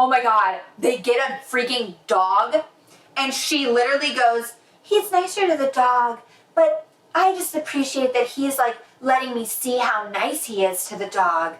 Oh my God, they get a freaking dog and she literally goes, he's nicer to the dog, but I just appreciate that he's like letting me see how nice he is to the dog.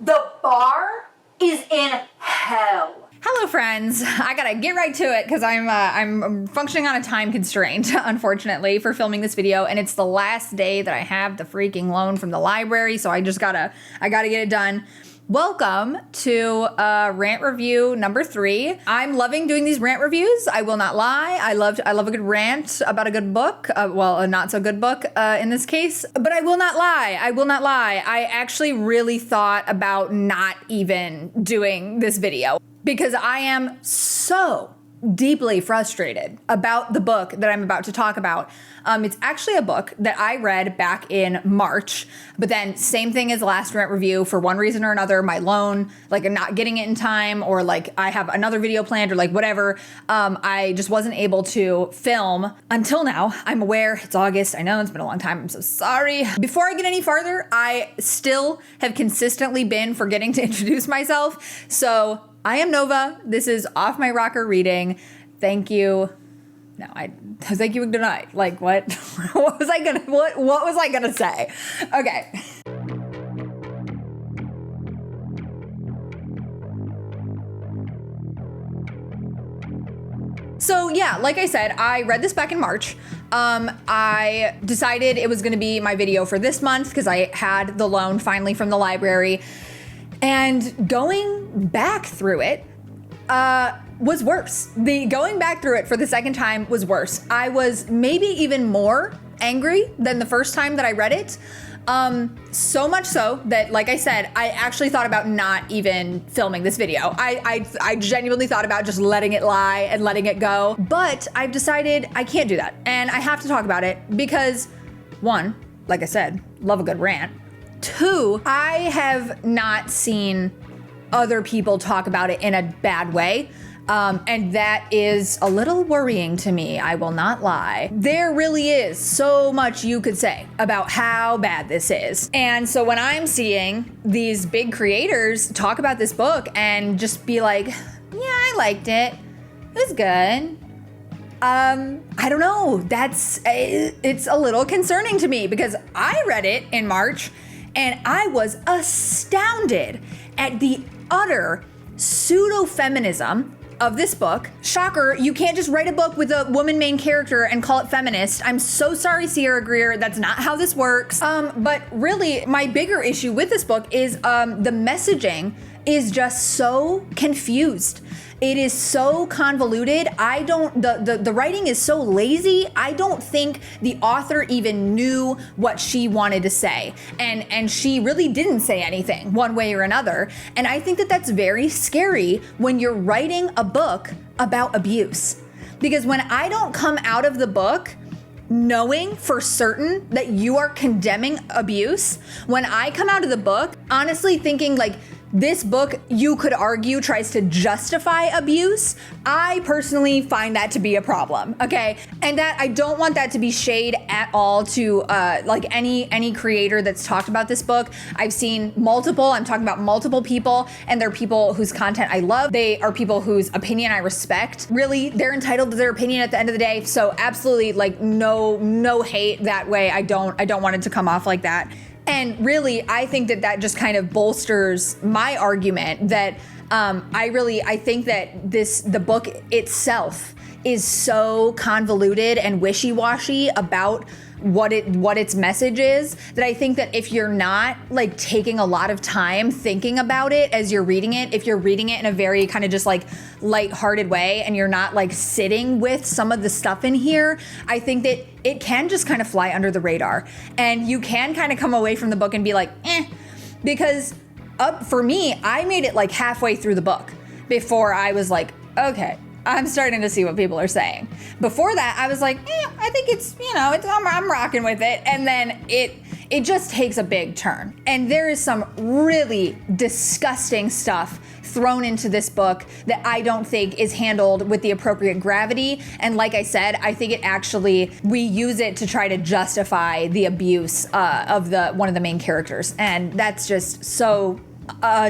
The bar is in hell. Hello friends, I gotta get right to it because I'm functioning on a time constraint, unfortunately, for filming this video, and it's the last day that I have the freaking loan from the library, so I gotta get it done. Welcome to rant review number 3. I'm loving doing these rant reviews. I will not lie. I love a good rant about a good book. Well, a not so good book in this case. But I will not lie. I actually really thought about not even doing this video because I am so deeply frustrated about the book that I'm about to talk about. It's actually a book that I read back in March, but then same thing as the last rant review, for one reason or another, my loan, like I'm not getting it in time, or like I have another video planned, or like whatever. I just wasn't able to film until now. I'm aware it's August. I know it's been a long time. I'm so sorry. Before I get any farther, I still have consistently been forgetting to introduce myself. So I am Nova. This is Off My Rocker Reading. Thank you. No, thank you and good night. Like what? What was I gonna say? Okay. So yeah, like I said, I read this back in March. I decided it was gonna be my video for this month because I had the loan finally from the library. And going back through it was worse. Going back through it for the second time was worse. I was maybe even more angry than the first time that I read it. So much so that, like I said, I actually thought about not even filming this video. I genuinely thought about just letting it lie and letting it go. But I've decided I can't do that. And I have to talk about it because, one, like I said, love a good rant. 2, I have not seen other people talk about it in a bad way. And that is a little worrying to me, I will not lie. There really is so much you could say about how bad this is. And so when I'm seeing these big creators talk about this book and just be like, yeah, I liked it. It was good. I don't know. It's a little concerning to me because I read it in March and I was astounded at the utter pseudo-feminism of this book. Shocker, you can't just write a book with a woman main character and call it feminist. I'm so sorry, Sierra Greer, that's not how this works. But really, my bigger issue with this book is the messaging is just so confused. It is so convoluted. The writing is so lazy. I don't think the author even knew what she wanted to say. And she really didn't say anything one way or another. And I think that that's very scary when you're writing a book about abuse. Because when I don't come out of the book knowing for certain that you are condemning abuse, when I come out of the book honestly thinking like, this book, you could argue, tries to justify abuse. I personally find that to be a problem, okay? And that I don't want that to be shade at all to like any creator that's talked about this book. I've seen I'm talking about multiple people, and they're people whose content I love. They are people whose opinion I respect. Really, they're entitled to their opinion at the end of the day. So absolutely, like no hate that way. I don't want it to come off like that. And really, I think that just kind of bolsters my argument that I think that the book itself is so convoluted and wishy-washy about what its message is, that I think that if you're not like taking a lot of time thinking about it as you're reading it, if you're reading it in a very kind of just like lighthearted way and you're not like sitting with some of the stuff in here, I think that it can just kind of fly under the radar and you can kind of come away from the book and be like, because for me, I made it like halfway through the book before I was like, okay, I'm starting to see what people are saying. Before that, I was like, I think it's, I'm rocking with it. And then it just takes a big turn. And there is some really disgusting stuff thrown into this book that I don't think is handled with the appropriate gravity. And like I said, I think we use it to try to justify the abuse of one of the main characters. And that's just so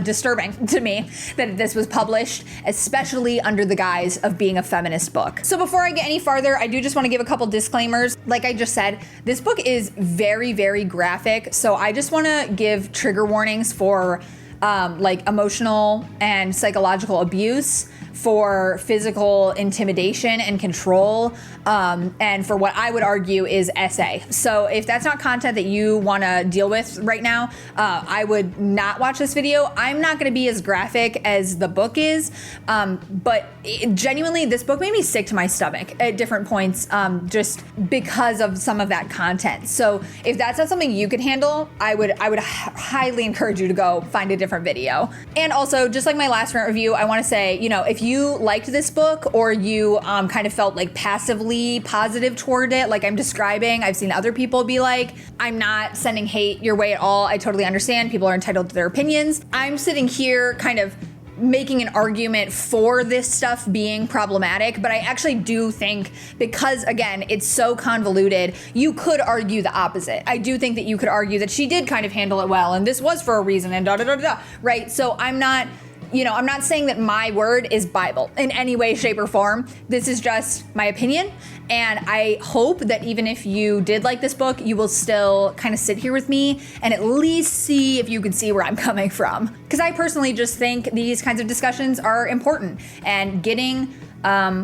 disturbing to me that this was published, especially under the guise of being a feminist book. So before I get any farther, I do just want to give a couple disclaimers. Like I just said, this book is very, very graphic. So I just want to give trigger warnings for like emotional and psychological abuse, for physical intimidation and control, and for what I would argue is SA. So if that's not content that you want to deal with right now, I would not watch this video. I'm not going to be as graphic as the book is, but genuinely, this book made me sick to my stomach at different points, just because of some of that content. So if that's not something you could handle, I would highly encourage you to go find a different video. And also, just like my last Rant review, I want to say, you know, if you liked this book or you kind of felt like passively positive toward it, like I'm describing, I've seen other people be like, I'm not sending hate your way at all. I totally understand. People are entitled to their opinions. I'm sitting here kind of making an argument for this stuff being problematic, but I actually do think, because again, it's so convoluted, you could argue the opposite. I do think that you could argue that she did kind of handle it well, and this was for a reason, and right? So I'm not saying that my word is Bible in any way, shape, or form. This is just my opinion. And I hope that even if you did like this book, you will still kind of sit here with me and at least see if you can see where I'm coming from. Because I personally just think these kinds of discussions are important, and getting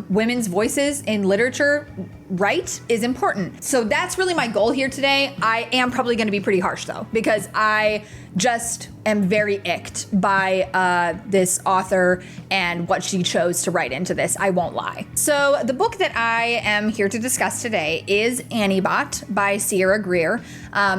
women's voices in literature right is important. So that's really my goal here today. I am probably going to be pretty harsh though, because I just am very icked by this author and what she chose to write into this. I won't lie. So the book that I am here to discuss today is Annibot by Sierra Greer.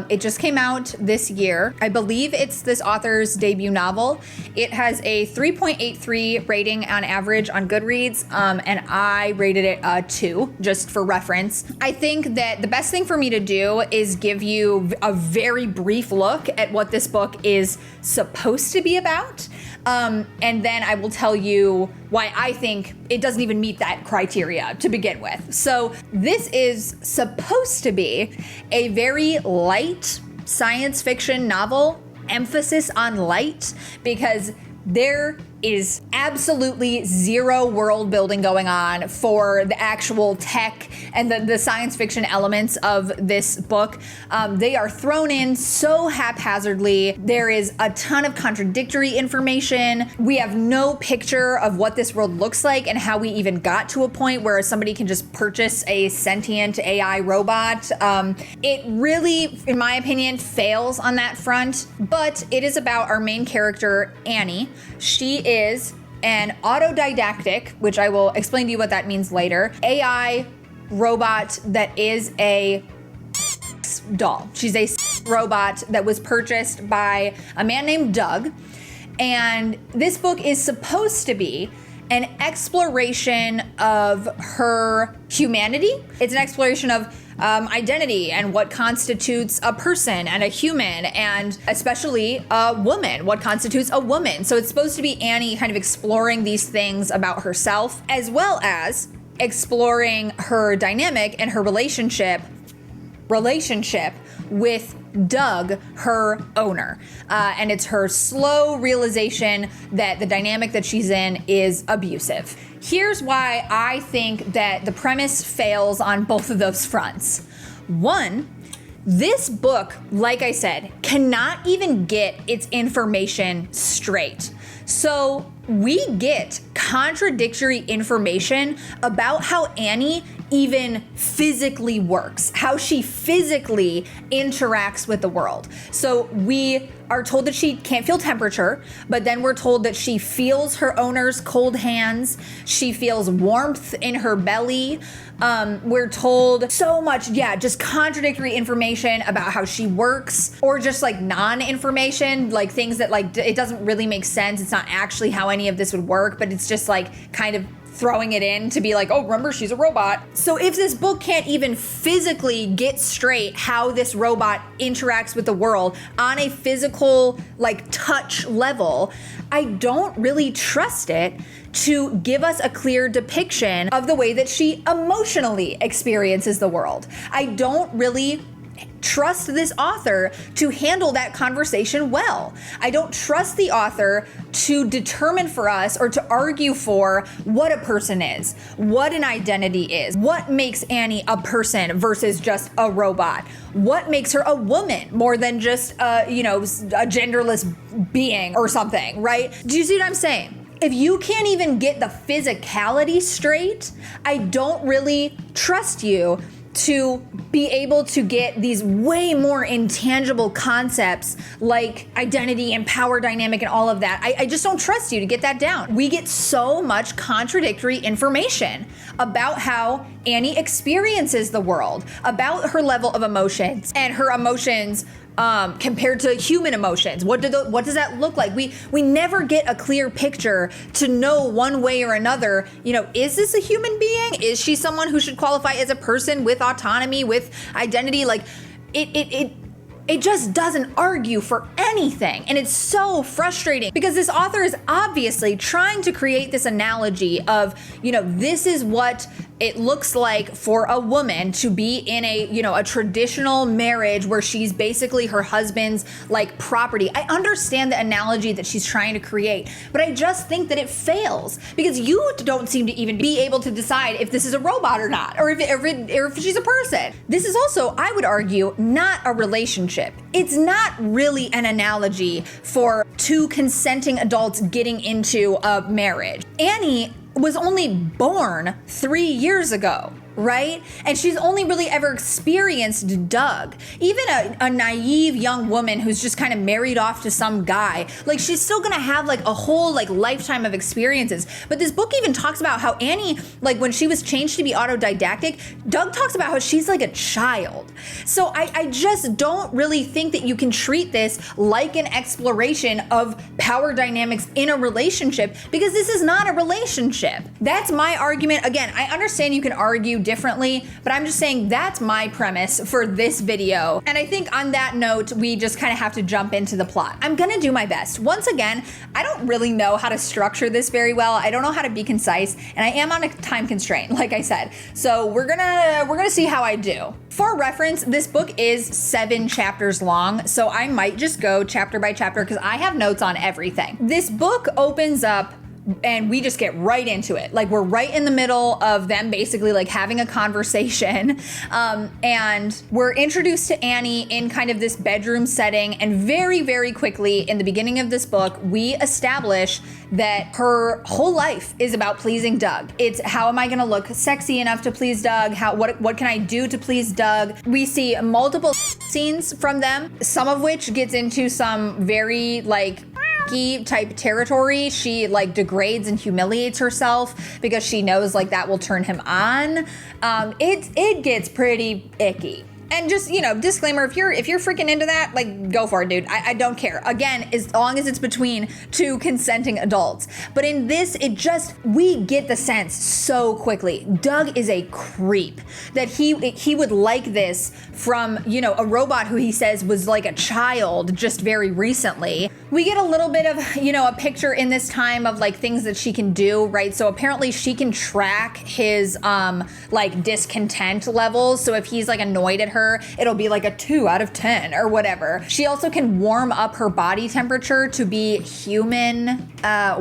It just came out this year. I believe it's this author's debut novel. It has a 3.83 rating on average on Goodreads, and I rated it a 2, just for reference. I think that the best thing for me to do is give you a very brief look at what this book is supposed to be about, and then I will tell you why I think it doesn't even meet that criteria to begin with. So this is supposed to be a very light science fiction novel, emphasis on light, because there is absolutely zero world building going on for the actual tech and the science fiction elements of this book. They are thrown in so haphazardly. There is a ton of contradictory information. We have no picture of what this world looks like and how we even got to a point where somebody can just purchase a sentient AI robot. It really, in my opinion, fails on that front, but it is about our main character, Annie. She is an autodidactic, which I will explain to you what that means later, AI robot that is a doll. She's a robot that was purchased by a man named Doug. And this book is supposed to be an exploration of her humanity. It's an exploration of identity and what constitutes a person and a human, and especially a woman, what constitutes a woman. So it's supposed to be Annie kind of exploring these things about herself, as well as exploring her dynamic and her relationship with Doug, her owner. And it's her slow realization that the dynamic that she's in is abusive. Here's why I think that the premise fails on both of those fronts. One, this book, like I said, cannot even get its information straight. So we get contradictory information about how Annie even physically works, how she physically interacts with the world. So we are told that she can't feel temperature, but then we're told that she feels her owner's cold hands. She feels warmth in her belly. We're told so much, just contradictory information about how she works, or just like non-information, like things that like, it doesn't really make sense. It's not actually how any of this would work, but it's just like kind of throwing it in to be like, oh, remember, she's a robot. So if this book can't even physically get straight how this robot interacts with the world on a physical, like, touch level, I don't really trust it to give us a clear depiction of the way that she emotionally experiences the world. I don't really trust this author to handle that conversation well. I don't trust the author to determine for us or to argue for what a person is, what an identity is, what makes Annie a person versus just a robot, what makes her a woman more than just a genderless being or something, right? Do you see what I'm saying? If you can't even get the physicality straight, I don't really trust you to be able to get these way more intangible concepts like identity and power dynamic and all of that. I just don't trust you to get that down. We get so much contradictory information about how Annie experiences the world, about her level of emotions and her emotions compared to human emotions. What does that look like? We never get a clear picture to know one way or another, is this a human being? Is she someone who should qualify as a person with autonomy, with identity? Like it just doesn't argue for anything. And it's so frustrating because this author is obviously trying to create this analogy of, this is what it looks like for a woman to be in a traditional marriage where she's basically her husband's like property. I understand the analogy that she's trying to create, but I just think that it fails because you don't seem to even be able to decide if this is a robot or not, or if she's a person. This is also, I would argue, not a relationship. It's not really an analogy for two consenting adults getting into a marriage. Annie was only born 3 years ago, right? And she's only really ever experienced Doug. Even a naive young woman who's just kind of married off to some guy, like she's still gonna have like a whole like lifetime of experiences. But this book even talks about how Annie, like when she was changed to be autodidactic, Doug talks about how she's like a child. So I just don't really think that you can treat this like an exploration of power dynamics in a relationship because this is not a relationship. That's my argument. Again, I understand you can argue differently, but I'm just saying that's my premise for this video. And I think on that note, we just kind of have to jump into the plot. I'm gonna do my best. Once again, I don't really know how to structure this very well. I don't know how to be concise, and I am on a time constraint, like I said. So we're gonna see how I do. For reference, this book is 7 chapters long, so I might just go chapter by chapter because I have notes on everything. This book opens up and we just get right into it. Like we're right in the middle of them basically like having a conversation. And we're introduced to Annie in kind of this bedroom setting. And very, very quickly in the beginning of this book, we establish that her whole life is about pleasing Doug. It's how am I gonna look sexy enough to please Doug? What can I do to please Doug? We see multiple scenes from them, some of which gets into some very like type territory. She like degrades and humiliates herself because she knows like that will turn him on. It gets pretty icky. And just, disclaimer, if you're freaking into that, like, go for it, dude. I don't care. Again, as long as it's between two consenting adults. But in this, we get the sense so quickly. Doug is a creep. That he would like this from, a robot who he says was like a child just very recently. We get a little bit of, a picture in this time of like things that she can do, right? So apparently she can track his, like discontent levels. So if he's like annoyed at her, it'll be like a 2 out of 10 or whatever. She also can warm up her body temperature to be human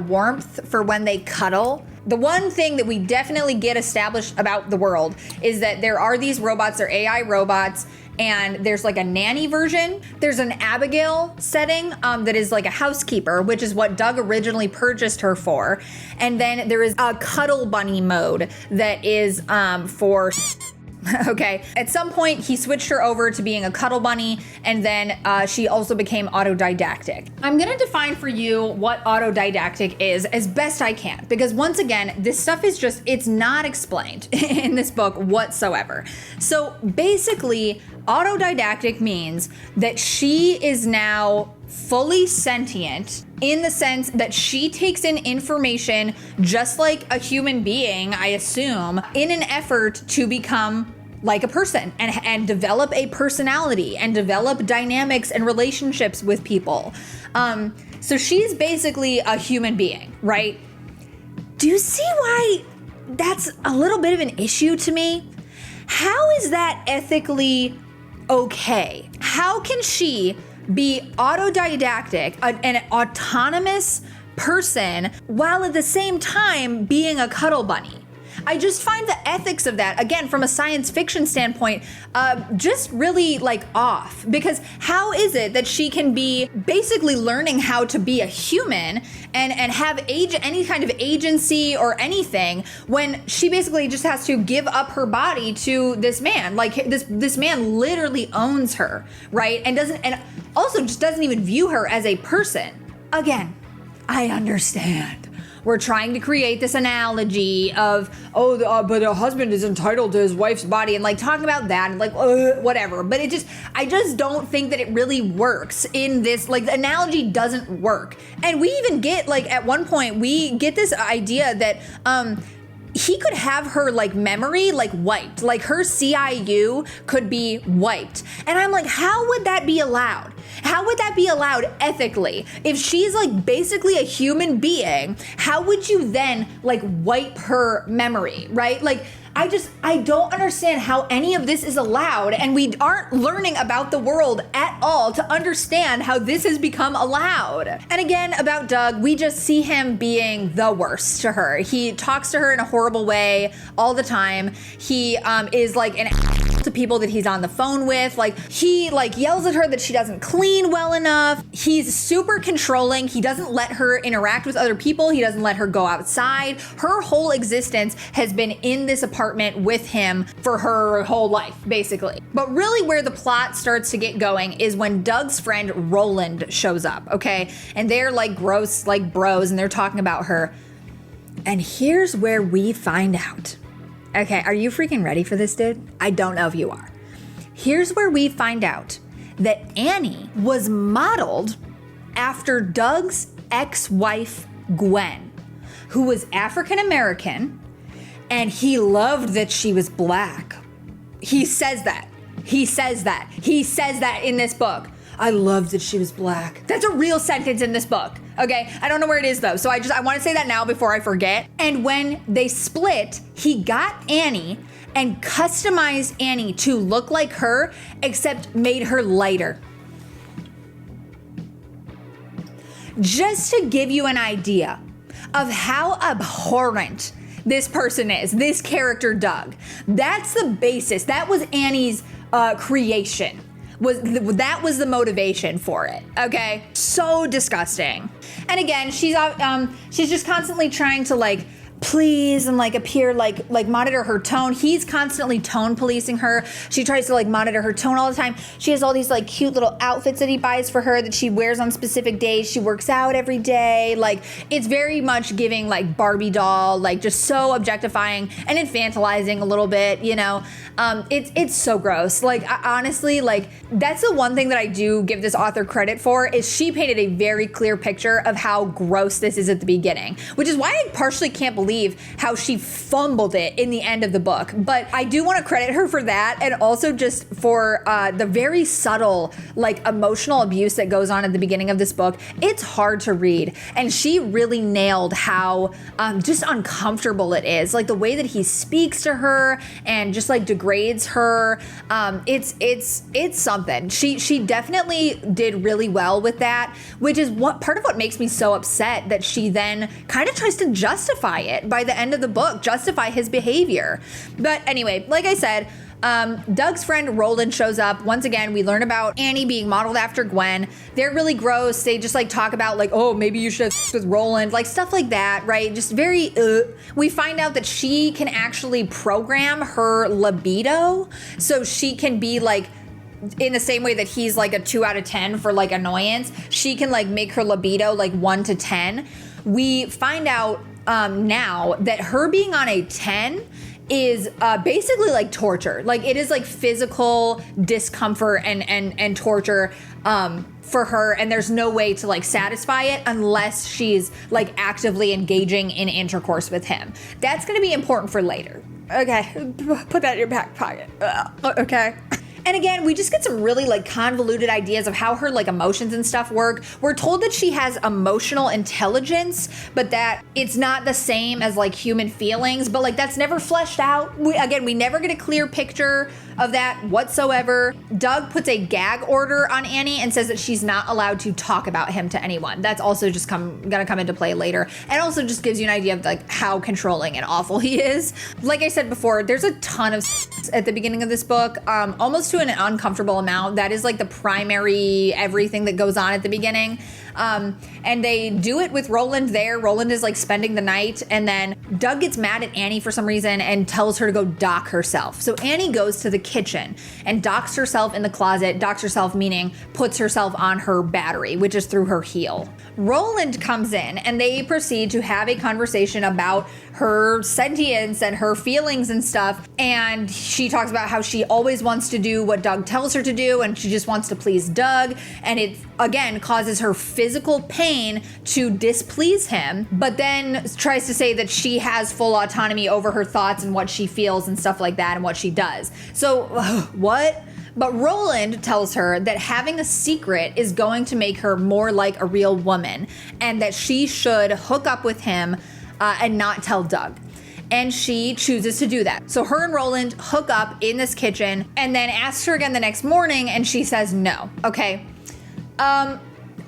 warmth for when they cuddle. The one thing that we definitely get established about the world is that there are these robots, they're AI robots, and there's like a nanny version. There's an Abigail setting that is like a housekeeper, which is what Doug originally purchased her for. And then there is a cuddle bunny mode that is for okay. At some point, he switched her over to being a cuddle bunny, and then she also became autodidactic. I'm gonna define for you what autodidactic is as best I can, because once again, this stuff is it's not explained in this book whatsoever. So basically, autodidactic means that she is now fully sentient in the sense that she takes in information just like a human being, I assume, in an effort to become like a person and develop a personality and develop dynamics and relationships with people. So she's basically a human being, right? Do you see why that's a little bit of an issue to me? How is that ethically okay? How can she be autodidactic, an autonomous person, while at the same time being a cuddle bunny? I just find the ethics of that, again, from a science fiction standpoint, just really like off. Because how is it that she can be basically learning how to be a human and have any kind of agency or anything when she basically just has to give up her body to this man? Like this man literally owns her, right? And also just doesn't even view her as a person. Again, I understand. We're trying to create this analogy of, but a husband is entitled to his wife's body, and like talking about that and like, whatever. But I just don't think that it really works in this, like the analogy doesn't work. And we even get like, at one point, we get this idea that, he could have her like memory like wiped, like her CIU could be wiped. And I'm like, how would that be allowed? How would that be allowed ethically? If she's like basically a human being, how would you then like wipe her memory, right? Like, I don't understand how any of this is allowed, and we aren't learning about the world at all to understand how this has become allowed. And again, about Doug, we just see him being the worst to her. He talks to her in a horrible way all the time. He is like an to people that he's on the phone with. Like, he like yells at her that she doesn't clean well enough. He's super controlling. He doesn't let her interact with other people. He doesn't let her go outside. Her whole existence has been in this apartment with him for her whole life, basically. But really where the plot starts to get going is when Doug's friend Roland shows up, okay? And they're like gross, like bros, and they're talking about her. And here's where we find out. Okay, are you freaking ready for this, dude? I don't know if you are. Here's where we find out that Annie was modeled after Doug's ex-wife, Gwen, who was African American, and he loved that she was black. He says that. He says that. He says that in this book. I loved that she was black. That's a real sentence in this book. Okay, I don't know where it is though, so I want to say that now before I forget. And when they split, he got Annie and customized Annie to look like her, except made her lighter. Just to give you an idea of how abhorrent this person is, this character Doug. That's the basis. That was Annie's creation. That was the motivation for it, okay? So disgusting. And again, she's just constantly trying to like please and like appear like monitor her tone. He's constantly tone policing her. She tries to like monitor her tone all the time. She has all these like cute little outfits that he buys for her that she wears on specific days. She works out every day. Like, it's very much giving like Barbie doll, like just so objectifying and infantilizing a little bit, you know? It's so gross. Like, honestly, like that's the one thing that I do give this author credit for is she painted a very clear picture of how gross this is at the beginning, which is why I partially can't believe how she fumbled it in the end of the book. But I do want to credit her for that, and also just for the very subtle, like emotional abuse that goes on at the beginning of this book. It's hard to read, and she really nailed how just uncomfortable it is. Like the way that he speaks to her and just like degrades her. It's something. She definitely did really well with that, which is what part of what makes me so upset that she then kind of tries to justify it by the end of the book, justify his behavior. But anyway, like I said, Doug's friend Roland shows up. Once again, we learn about Annie being modeled after Gwen. They're really gross. They just like talk about like, oh, maybe you should have with Roland, like stuff like that, right? Just very, We find out that she can actually program her libido so she can be like, in the same way that he's like a 2 out of 10 for like annoyance, she can like make her libido like 1 to 10. We find out now that her being on a 10 is basically like torture. Like it is like physical discomfort and torture for her, and there's no way to like satisfy it unless she's like actively engaging in intercourse with him. That's going to be important for later. Okay, put that in your back pocket. Okay. And again, we just get some really like convoluted ideas of how her like emotions and stuff work. We're told that she has emotional intelligence, but that it's not the same as like human feelings, but like that's never fleshed out. We never get a clear picture of that whatsoever. Doug puts a gag order on Annie and says that she's not allowed to talk about him to anyone. That's also just gonna come into play later, and also just gives you an idea of like how controlling and awful he is. Like I said before, there's a ton of at the beginning of this book, almost to an uncomfortable amount. That is like the primary everything that goes on at the beginning. And they do it with Roland there. Roland is like spending the night, and then Doug gets mad at Annie for some reason and tells her to go dock herself. So Annie goes to the kitchen and docks herself in the closet. Docks herself meaning puts herself on her battery, which is through her heel. Roland comes in and they proceed to have a conversation about her sentience and her feelings and stuff. And she talks about how she always wants to do what Doug tells her to do, and she just wants to please Doug. And it again causes her physical pain to displease him, but then tries to say that she has full autonomy over her thoughts and what she feels and stuff like that and what she does. So what? But Roland tells her that having a secret is going to make her more like a real woman, and that she should hook up with him and not tell Doug. And she chooses to do that. So her and Roland hook up in this kitchen, and then asks her again the next morning, and she says no. Okay.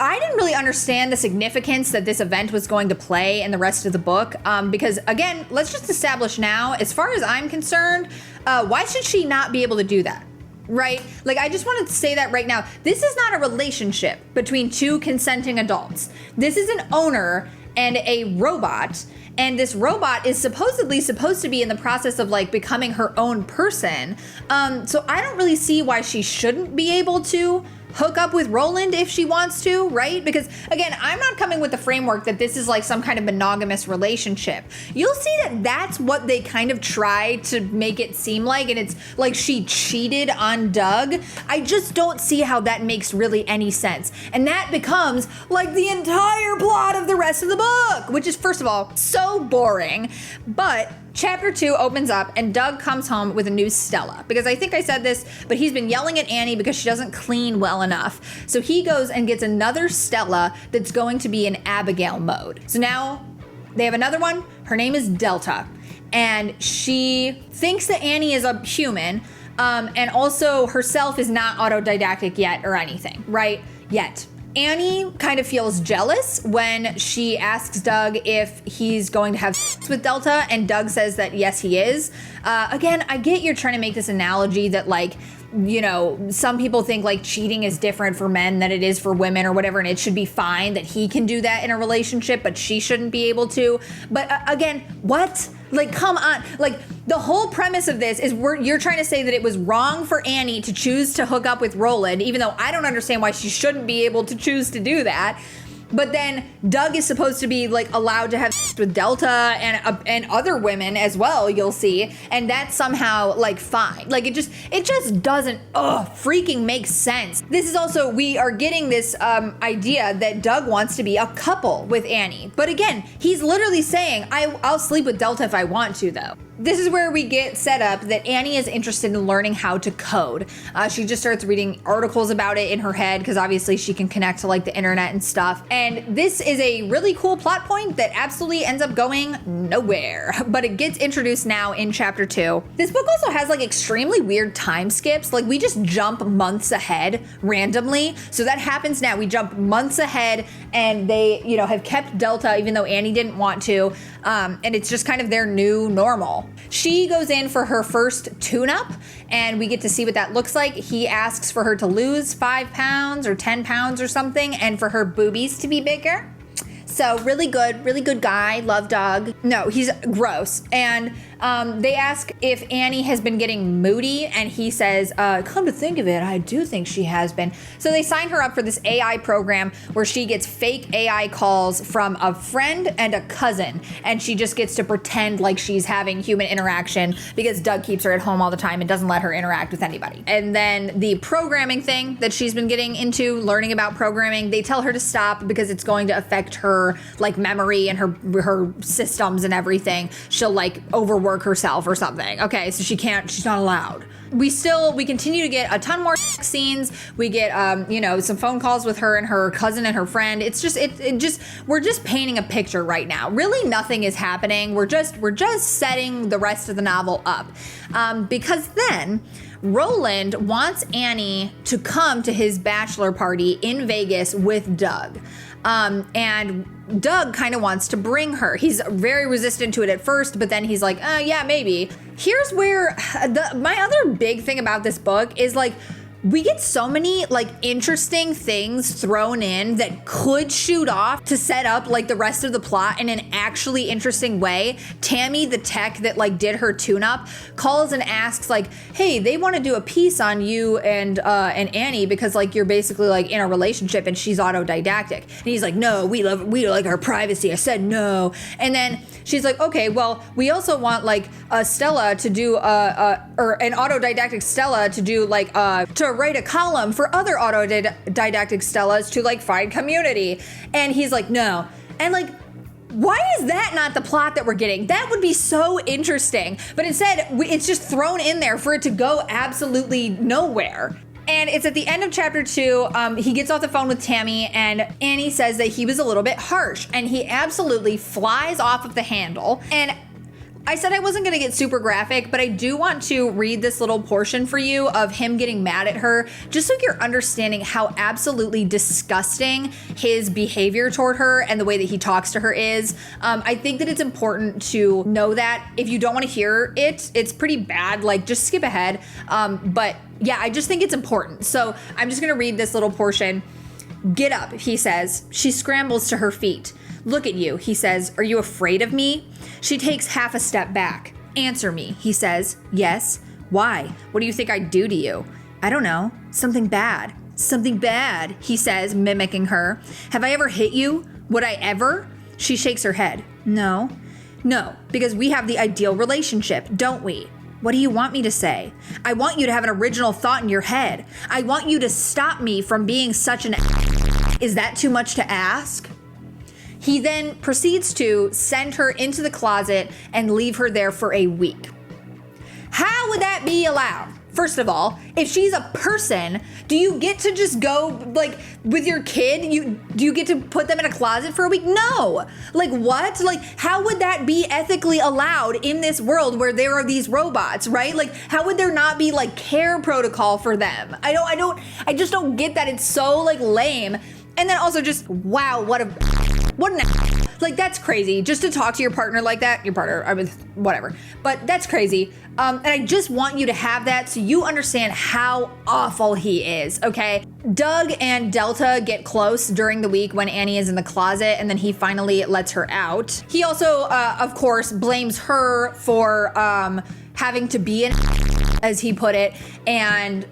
I didn't really understand the significance that this event was going to play in the rest of the book, because again, let's just establish now, as far as I'm concerned, why should she not be able to do that? Right? Like, I just wanted to say that right now. This is not a relationship between two consenting adults. This is an owner and a robot, and this robot is supposedly supposed to be in the process of like becoming her own person. So I don't really see why she shouldn't be able to hook up with Roland if she wants to, right? Because again, I'm not coming with the framework that this is like some kind of monogamous relationship. You'll see that that's what they kind of try to make it seem like, and it's like she cheated on Doug. I just don't see how that makes really any sense. And that becomes like the entire plot of the rest of the book, which is, first of all, so boring. But Chapter 2 opens up and Doug comes home with a new Stella, because I think I said this, but he's been yelling at Annie because she doesn't clean well enough. So he goes and gets another Stella that's going to be in Abigail mode. So now they have another one. Her name is Delta, and she thinks that Annie is a human, and also herself is not autodidactic yet or anything, right? Yet. Annie kind of feels jealous when she asks Doug if he's going to have sex with Delta, and Doug says that yes, he is. Again, I get you're trying to make this analogy that like, you know, some people think like cheating is different for men than it is for women or whatever, and it should be fine that he can do that in a relationship, but she shouldn't be able to. But again, what? Like, come on. Like, the whole premise of this is you're trying to say that it was wrong for Annie to choose to hook up with Roland, even though I don't understand why she shouldn't be able to choose to do that. But then Doug is supposed to be like allowed to have sex with Delta and other women as well, you'll see, and that's somehow like fine. Like it just doesn't freaking make sense. This is also, we are getting this idea that Doug wants to be a couple with Annie, but again, he's literally saying I'll sleep with Delta if I want to, though. This is where we get set up that Annie is interested in learning how to code. She just starts reading articles about it in her head because obviously she can connect to like the internet and stuff. And this is a really cool plot point that absolutely ends up going nowhere, but it gets introduced now in chapter 2. This book also has like extremely weird time skips. Like we just jump months ahead randomly. So that happens now. We jump months ahead and they, you know, have kept Delta even though Annie didn't want to. And it's just kind of their new normal. She goes in for her first tune-up, and we get to see what that looks like. He asks for her to lose 5 pounds or 10 pounds or something, and for her boobies to be bigger. So really good guy, love Doug. No, he's gross. And they ask if Annie has been getting moody, and he says, come to think of it, I do think she has been. So they sign her up for this AI program where she gets fake AI calls from a friend and a cousin, and she just gets to pretend like she's having human interaction because Doug keeps her at home all the time and doesn't let her interact with anybody. And then the programming thing that she's been getting into, learning about programming, they tell her to stop because it's going to affect her her like memory and her systems and everything, she'll like overwork herself or something. Okay, so she's not allowed. We continue to get a ton more scenes. We get, some phone calls with her and her cousin and her friend. It's just, we're just painting a picture right now. Really nothing is happening. We're just setting the rest of the novel up. Because then Roland wants Annie to come to his bachelor party in Vegas with Doug. And Doug kind of wants to bring her. He's very resistant to it at first, but then he's like, yeah, maybe. Here's where my other big thing about this book is like, we get so many like interesting things thrown in that could shoot off to set up like the rest of the plot in an actually interesting way. Tammy, the tech that like did her tune-up, calls and asks like, hey, they want to do a piece on you and Annie because like you're basically like in a relationship and she's autodidactic. And he's like, no, we like our privacy. I said no. And then she's like, okay, well, we also want like a Stella to do or an autodidactic Stella to do like to write a column for other autodidactic Stellas to like find community. And he's like, no. And like, why is that not the plot that we're getting? That would be so interesting. But instead, it's just thrown in there for it to go absolutely nowhere. And it's at the end of chapter 2, he gets off the phone with Tammy and Annie says that he was a little bit harsh and he absolutely flies off of the handle. And I said I wasn't gonna get super graphic, but I do want to read this little portion for you of him getting mad at her, just so you're understanding how absolutely disgusting his behavior toward her and the way that he talks to her is. I think that it's important to know that. If you don't want to hear it, it's pretty bad, like just skip ahead. But yeah, I just think it's important. So I'm just gonna read this little portion. Get up, he says. She scrambles to her feet. Look at you, he says. Are you afraid of me? She takes half a step back. Answer me, he says. Yes. Why? What do you think I'd do to you? I don't know. Something bad. Something bad, he says, mimicking her. Have I ever hit you? Would I ever? She shakes her head. No. No, because we have the ideal relationship, don't we? What do you want me to say? I want you to have an original thought in your head. I want you to stop me from being such an Is that too much to ask? He then proceeds to send her into the closet and leave her there for a week. How would that be allowed? First of all, if she's a person, do you get to just go, like, with your kid? Do you get to put them in a closet for a week? No. Like, what? Like, how would that be ethically allowed in this world where there are these robots, right? Like, how would there not be, like, care protocol for them? I just don't get that. It's so, like, lame. And then also just, wow, what an like, that's crazy. Just to talk to your partner like that, whatever. But that's crazy. And I just want you to have that so you understand how awful he is, okay? Doug and Delta get close during the week when Annie is in the closet, and then he finally lets her out. He also, of course, blames her for having to be an as he put it, and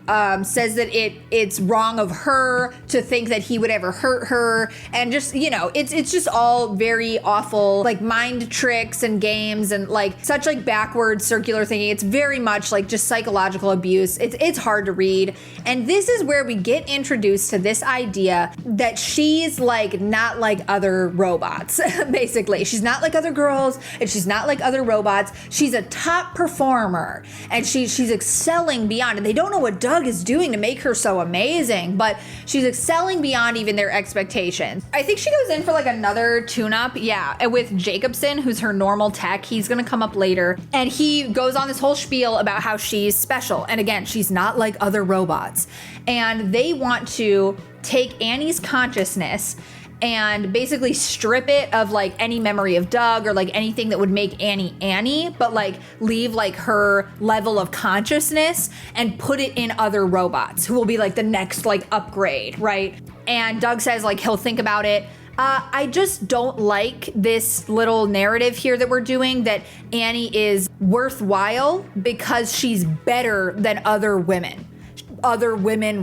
says that it's wrong of her to think that he would ever hurt her, and just, it's just all very awful, like mind tricks and games and like such like backwards circular thinking. It's very much like just psychological abuse. It's hard to read, and this is where we get introduced to this idea that she's like not like other robots. Basically, she's not like other girls, and she's not like other robots. She's a top performer, and she's excelling beyond, and they don't know what Doug is doing to make her so amazing, but she's excelling beyond even their expectations. I think she goes in for like another tune-up, yeah, with Jacobson, who's her normal tech. He's gonna come up later, and he goes on this whole spiel about how she's special, and again, she's not like other robots, and they want to take Annie's consciousness and basically strip it of like any memory of Doug or like anything that would make Annie, but like leave like her level of consciousness and put it in other robots who will be like the next like upgrade, right? And Doug says like he'll think about it. I just don't like this little narrative here that we're doing, that Annie is worthwhile because she's better than other women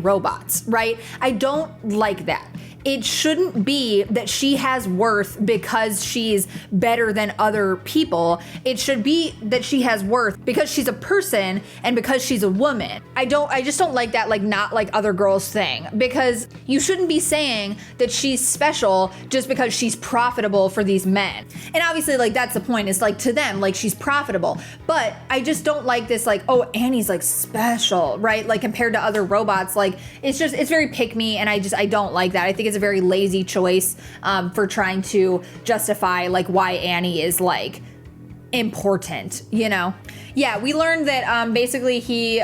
robots, right? I don't like that. it shouldn't be that she has worth because she's better than other people. It should be that she has worth because she's a person and because she's a woman. I just don't like that, like, not like other girls thing, because you shouldn't be saying that she's special just because she's profitable for these men. And obviously, like, that's the point, is like, to them, like, she's profitable. But I just don't like this, like, oh, Annie's like special, right? Like, compared to other robots, like, it's very pick me, and I don't like that. I think it's a very lazy choice for trying to justify like why Annie is like important, you know? Yeah, we learned that basically he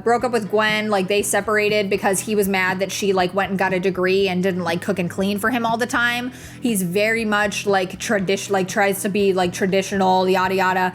broke up with Gwen, like they separated because he was mad that she like went and got a degree and didn't like cook and clean for him all the time. He's very much like tries to be like traditional, yada yada.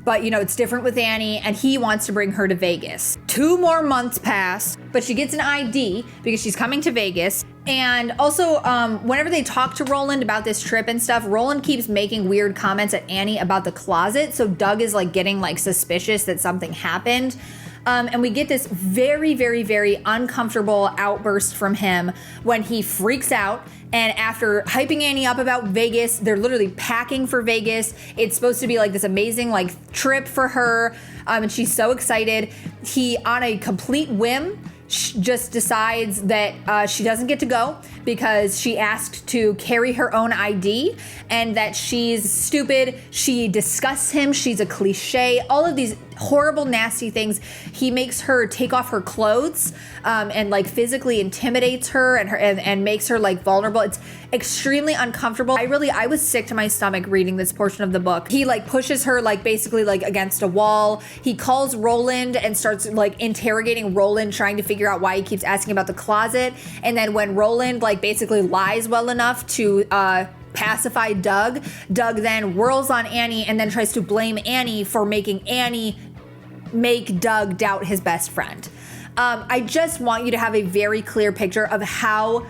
But, you know, it's different with Annie, and he wants to bring her to Vegas. 2 more months pass, but she gets an ID because she's coming to Vegas. And also, whenever they talk to Roland about this trip and stuff, Roland keeps making weird comments at Annie about the closet. So Doug is like getting like suspicious that something happened. And we get this very, very, very uncomfortable outburst from him when he freaks out. And after hyping Annie up about Vegas, they're literally packing for Vegas. It's supposed to be like this amazing like trip for her. And she's so excited. He, on a complete whim, just decides that she doesn't get to go because she asked to carry her own ID and that she's stupid. She disgusts him. She's a cliche. All of these horrible, nasty things. He makes her take off her clothes and like physically intimidates her and makes her like vulnerable. It's extremely uncomfortable. I was sick to my stomach reading this portion of the book. He like pushes her like basically like against a wall. He calls Roland and starts like interrogating Roland, trying to figure out why he keeps asking about the closet. And then when Roland like basically lies well enough to pacify Doug then whirls on Annie and then tries to blame Annie for making Annie make Doug doubt his best friend. I just want you to have a very clear picture of how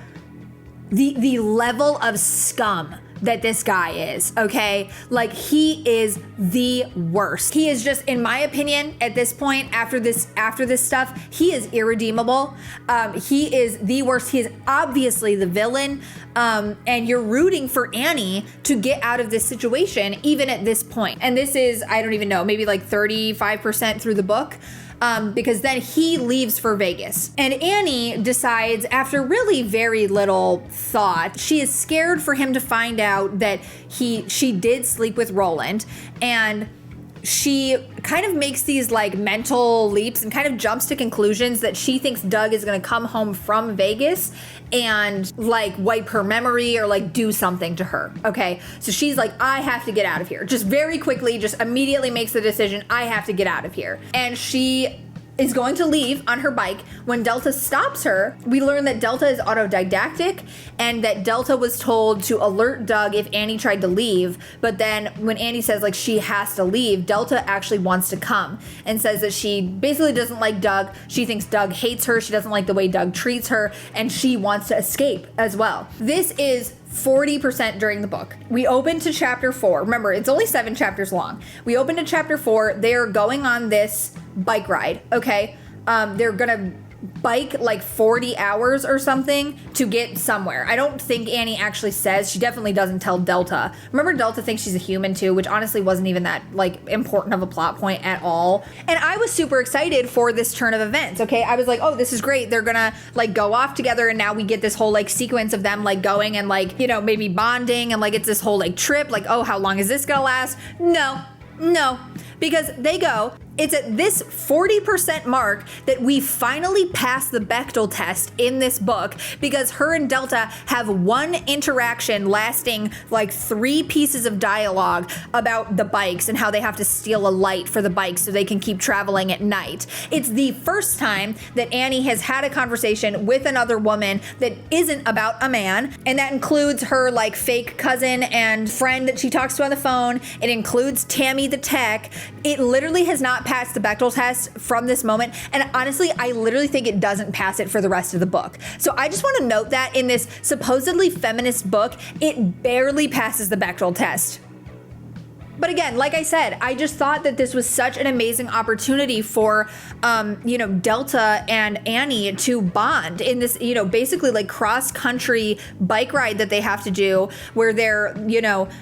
the level of scum that this guy is, okay? Like, he is the worst. He is just, in my opinion, at this point, after this stuff, he is irredeemable. He is the worst. He is obviously the villain. And you're rooting for Annie to get out of this situation, even at this point. And this is, I don't even know, maybe like 35% through the book. Because then he leaves for Vegas. And Annie decides, after really very little thought, she is scared for him to find out that she did sleep with Roland. And she kind of makes these like mental leaps and kind of jumps to conclusions that she thinks Doug is going to come home from Vegas and like wipe her memory or like do something to her. Okay. So she's like, I have to get out of here. Just very quickly, just immediately makes the decision, I have to get out of here. And she is going to leave on her bike. When Delta stops her, we learn that Delta is autodidactic and that Delta was told to alert Doug if Annie tried to leave. But then when Annie says like she has to leave, Delta actually wants to come and says that she basically doesn't like Doug. She thinks Doug hates her. She doesn't like the way Doug treats her, and she wants to escape as well. This is 40% during the book. We open to chapter 4. Remember, it's only 7 chapters long. We open to chapter 4. They're going on this bike ride, okay? They're gonna bike like 40 hours or something to get somewhere. I don't think Annie actually says. She definitely doesn't tell Delta. Remember, Delta thinks she's a human too, which honestly wasn't even that like important of a plot point at all. And I was super excited for this turn of events, okay? I was like, oh, this is great. They're gonna like go off together, and now we get this whole like sequence of them like going and like, you know, maybe bonding, and like it's this whole like trip. Like, oh, how long is this gonna last? No, because they go. It's at this 40% mark that we finally pass the Bechdel test in this book, because her and Delta have one interaction lasting like 3 pieces of dialogue about the bikes and how they have to steal a light for the bikes so they can keep traveling at night. It's the first time that Annie has had a conversation with another woman that isn't about a man, and that includes her like fake cousin and friend that she talks to on the phone. It includes Tammy the tech. It literally has not passed the Bechdel test from this moment, and honestly, I literally think it doesn't pass it for the rest of the book. So I just want to note that in this supposedly feminist book, it barely passes the Bechdel test. But again, like I said, I just thought that this was such an amazing opportunity for, Delta and Annie to bond in this, basically like cross country bike ride that they have to do where they're,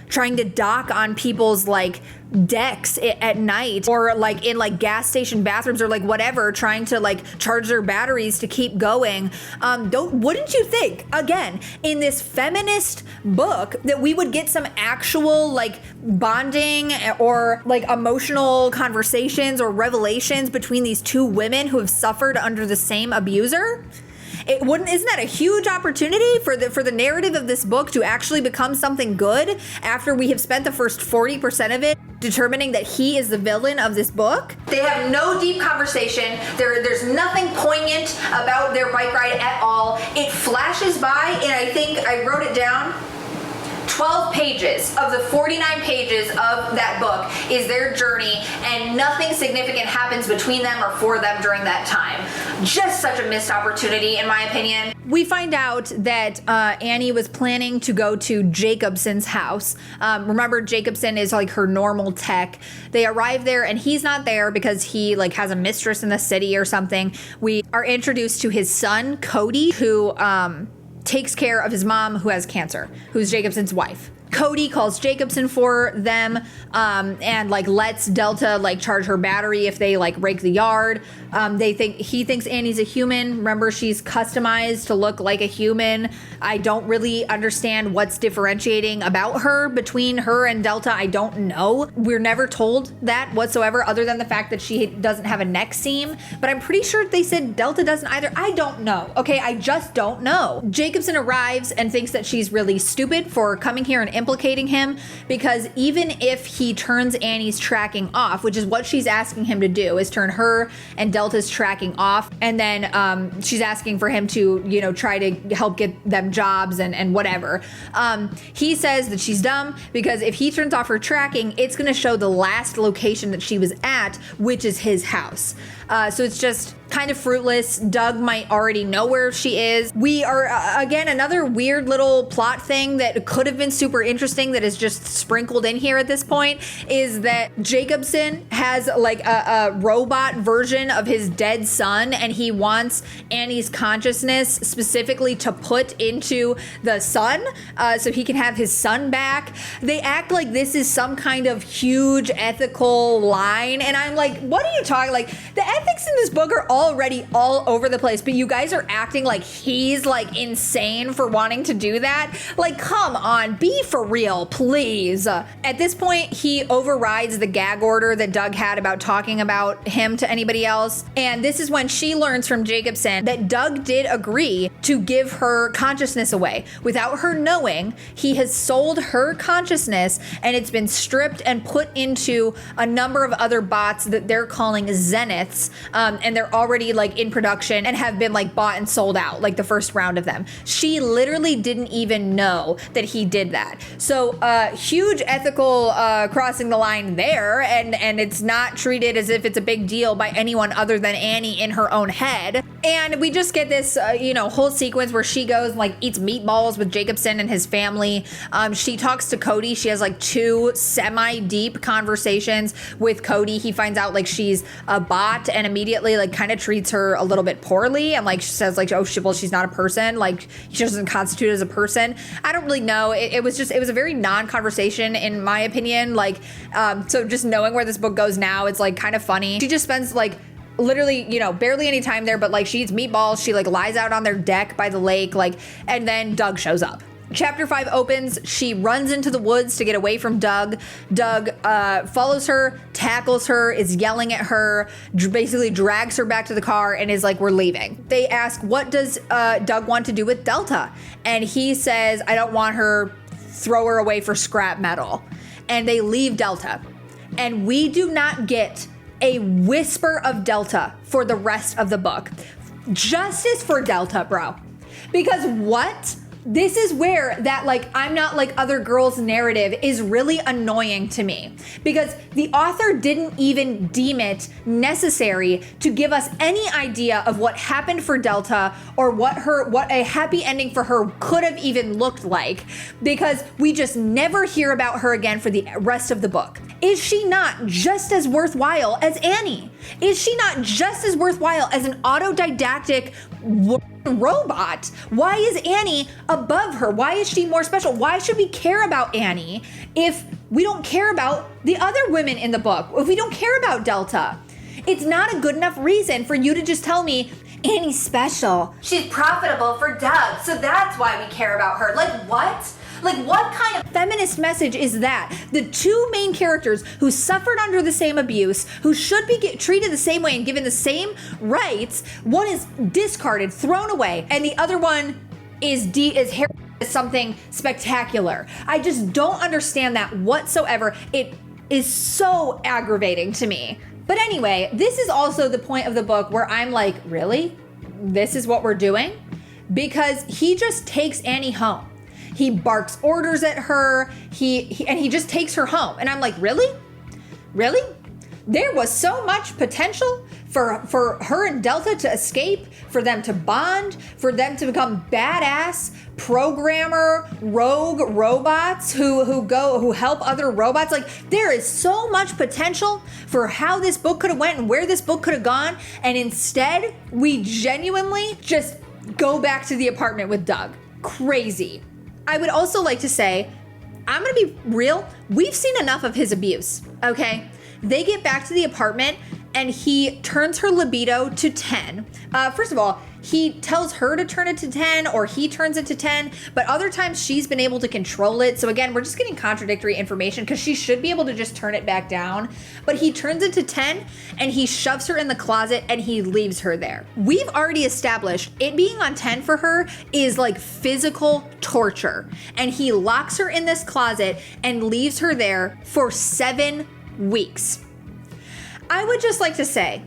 trying to dock on people's like decks at night or like in like gas station bathrooms or like whatever, trying to like charge their batteries to keep going. Wouldn't you think, again, in this feminist book that we would get some actual like bonding or like emotional conversations or revelations between these two women who have suffered under the same abuser? Isn't that a huge opportunity for the narrative of this book to actually become something good after we have spent the first 40% of it determining that he is the villain of this book? They have no deep conversation. There's nothing poignant about their bike ride at all. It flashes by, and I think I wrote it down. 12 pages of the 49 pages of that book is their journey, and nothing significant happens between them or for them during that time. Just such a missed opportunity, in my opinion. We find out that Annie was planning to go to Jacobson's house. Remember, Jacobson is like her normal tech. They arrive there and he's not there because he like has a mistress in the city or something. We are introduced to his son, Cody, who takes care of his mom who has cancer, who's Jacobson's wife. Cody calls Jacobson for them and like lets Delta like charge her battery if they like rake the yard. He thinks Annie's a human. Remember, she's customized to look like a human. I don't really understand what's differentiating about her between her and Delta. I don't know. We're never told that whatsoever, other than the fact that she doesn't have a neck seam. But I'm pretty sure they said Delta doesn't either. I don't know. Okay, I just don't know. Jacobson arrives and thinks that she's really stupid for coming here and implicating him, because even if he turns Annie's tracking off, which is what she's asking him to do, is turn her and Delta's tracking off, and then she's asking for him to, try to help get them jobs and whatever. He says that she's dumb because if he turns off her tracking, it's going to show the last location that she was at, which is his house. So it's just kind of fruitless. Doug might already know where she is. We are, again, another weird little plot thing that could have been super interesting that is just sprinkled in here at this point is that Jacobson has like a robot version of his dead son, and he wants Annie's consciousness specifically to put into the son so he can have his son back. They act like this is some kind of huge ethical line, and I'm like, what are you talking? Like, the ethics in this book are already all over the place, but you guys are acting like he's like insane for wanting to do that. Like, come on, be for real, please. At this point, he overrides the gag order that Doug had about talking about him to anybody else. And this is when she learns from Jacobson that Doug did agree to give her consciousness away. Without her knowing, he has sold her consciousness, and it's been stripped and put into a number of other bots that they're calling Zeniths. And they're already like in production and have been like bought and sold out, like the first round of them. She literally didn't even know that he did that. So huge ethical crossing the line there, and it's not treated as if it's a big deal by anyone other than Annie in her own head. And we just get this whole sequence where she goes and like eats meatballs with Jacobson and his family. She talks to Cody. She has like 2 semi-deep conversations with Cody. He finds out like she's a bot and immediately like kind of treats her a little bit poorly, and like she says like, oh shit, well, she's not a person, like she doesn't constitute as a person. I don't really know. It was a very non-conversation in my opinion. Like so just knowing where this book goes now, it's like kind of funny. She just spends like literally, barely any time there, but like she eats meatballs, she like lies out on their deck by the lake, like, and then Doug shows up. Chapter 5 opens. She runs into the woods to get away from Doug. Doug follows her, tackles her, is yelling at her, basically drags her back to the car and is like, we're leaving. They ask, what does Doug want to do with Delta? And he says, I don't want her, throw her away for scrap metal. And they leave Delta. And we do not get a whisper of Delta for the rest of the book. Justice for Delta, bro. Because what This is where that like I'm not like other girls narrative is really annoying to me, because the author didn't even deem it necessary to give us any idea of what happened for Delta or what a happy ending for her could have even looked like, because we just never hear about her again for the rest of the book. Is she not just as worthwhile as Annie? Is she not just as worthwhile as an autodidactic robot? Why is Annie above her? Why is she more special? Why should we care about Annie if we don't care about the other women in the book? If we don't care about Delta? It's not a good enough reason for you to just tell me Annie's special. She's profitable for Doug, so that's why we care about her. Like what? Like what kind of feminist message is that? The two main characters who suffered under the same abuse, who should be treated the same way and given the same rights, one is discarded, thrown away, and the other one is something spectacular. I just don't understand that whatsoever. It is so aggravating to me. But anyway, this is also the point of the book where I'm like, really? This is what we're doing? Because he just takes Annie home. He barks orders at her, and he just takes her home. And I'm like, really? Really? There was so much potential for her and Delta to escape, for them to bond, for them to become badass programmer rogue robots who help other robots. Like, there is so much potential for how this book could have went and where this book could have gone, and instead we genuinely just go back to the apartment with Doug. Crazy. I would also like to say, I'm gonna be real, we've seen enough of his abuse, okay? They get back to the apartment and he turns her libido to 10. First of all, he tells her to turn it to 10, or he turns it to 10, but other times she's been able to control it. So again, we're just getting contradictory information because she should be able to just turn it back down. But he turns it to 10 and he shoves her in the closet and he leaves her there. We've already established it being on 10 for her is like physical torture. And he locks her in this closet and leaves her there for 7 weeks. I would just like to say,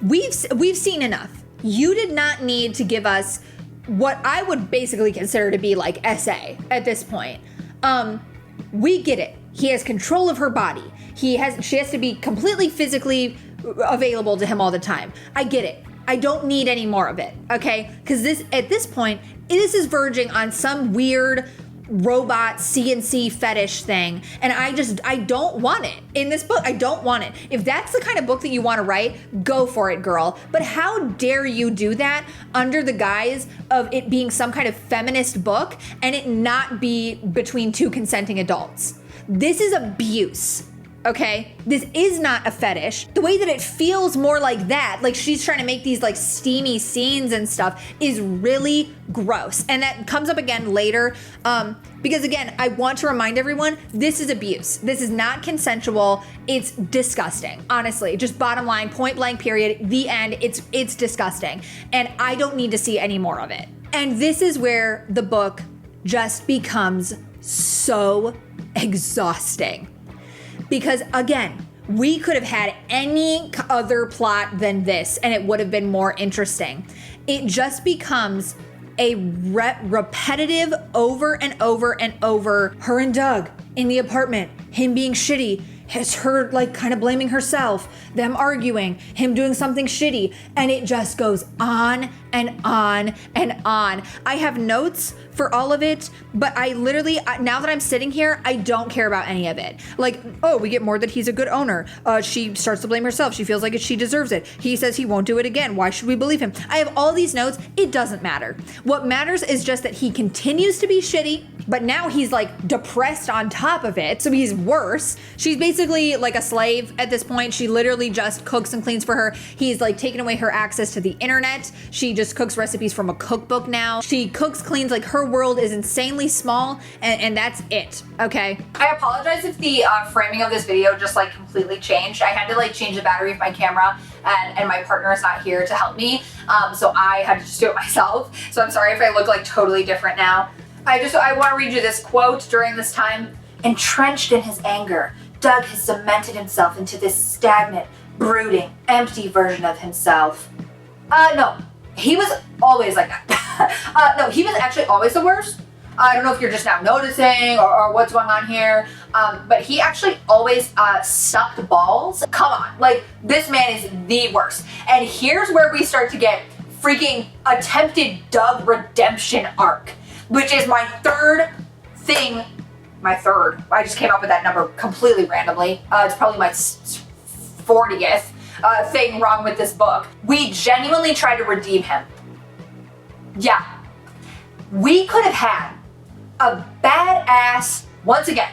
we've seen enough. You did not need to give us what I would basically consider to be like SA at this point. We get it. He has control of her body. She has to be completely physically available to him all the time. I get it. I don't need any more of it, okay? Because at this point, this is verging on some weird robot CNC fetish thing, and I don't want it in this book. I don't want it. If that's the kind of book that you want to write, go for it, girl. But how dare you do that under the guise of it being some kind of feminist book and it not be between two consenting adults? This is abuse. Okay, this is not a fetish. The way that it feels more like that, like she's trying to make these like steamy scenes and stuff, is really gross. And that comes up again later, because again, I want to remind everyone, this is abuse. This is not consensual. It's disgusting, honestly. Just bottom line, point blank period, the end. It's disgusting. And I don't need to see any more of it. And this is where the book just becomes so exhausting. Because again, we could have had any other plot than this and it would have been more interesting. It just becomes a repetitive over and over and over. Her and Doug in the apartment, him being shitty, her like kind of blaming herself, them arguing, him doing something shitty, and it just goes on and on and on. I have notes for all of it, but I literally, now that I'm sitting here, I don't care about any of it. Like, oh, we get more that he's a good owner. She starts to blame herself. She feels like she deserves it. He says he won't do it again. Why should we believe him? I have all these notes. It doesn't matter. What matters is just that he continues to be shitty, but now he's like depressed on top of it, so he's worse. She's basically like a slave at this point. She literally just cooks and cleans for her. He's like taken away her access to the internet. She just cooks recipes from a cookbook now. She cooks, cleans, like her world is insanely small, and that's it, okay? I apologize if the framing of this video just like completely changed. I had to like change the battery of my camera, and my partner is not here to help me, so I had to just do it myself. So I'm sorry if I look like totally different now. I want to read you this quote during this time. Entrenched in his anger, Doug has cemented himself into this stagnant, brooding, empty version of himself. No, he was always like that. No, he was actually always the worst. I don't know if you're just now noticing or what's going on here, but he actually always sucked balls. Come on, like, this man is the worst. And here's where we start to get freaking attempted Doug redemption arc, which is my third thing. I just came up with that number completely randomly. It's probably my 40th thing wrong with this book. We genuinely tried to redeem him. Yeah. We could have had a badass, once again,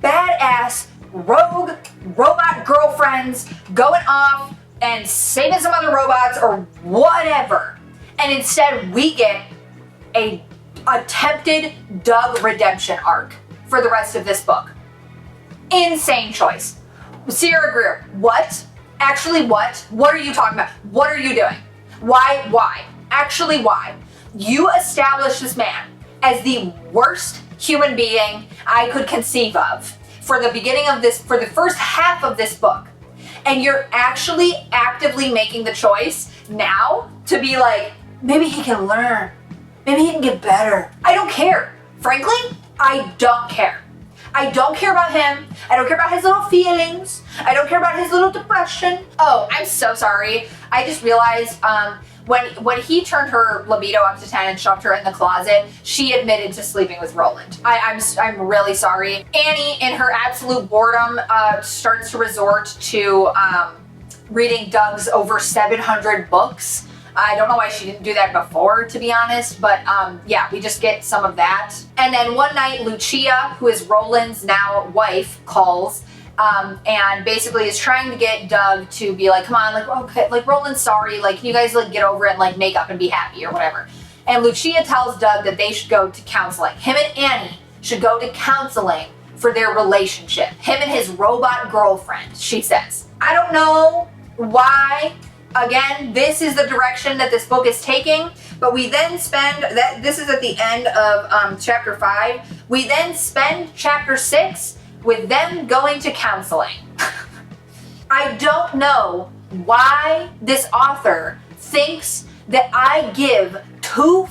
badass rogue robot girlfriends going off and saving some other robots or whatever. And instead we get a attempted Doug redemption arc for the rest of this book. Insane choice. Sierra Greer, what? Actually what? What are you talking about? What are you doing? Why? Actually why? You established this man as the worst human being I could conceive of for the beginning of this, for the first half of this book. And you're actually actively making the choice now to be like, maybe he can learn. Maybe he can get better. I don't care. Frankly, I don't care. I don't care about him. I don't care about his little feelings. I don't care about his little depression. Oh, I'm so sorry. I just realized when he turned her libido up to 10 and shoved her in the closet, she admitted to sleeping with Roland. I'm really sorry. Annie, in her absolute boredom, starts to resort to reading Doug's over 700 books. I don't know why she didn't do that before, to be honest, but yeah, we just get some of that. And then one night, Lucia, who is Roland's now wife, calls and basically is trying to get Doug to be like, come on, like, okay, like, Roland's sorry, like, can you guys like get over it and like make up and be happy or whatever. And Lucia tells Doug that they should go to counseling. Him and Annie should go to counseling for their relationship. Him and his robot girlfriend, she says. I don't know why. Again, this is the direction that this book is taking, but we then spend, this is at the end of chapter 5, we then spend chapter 6 with them going to counseling. I don't know why this author thinks that I give two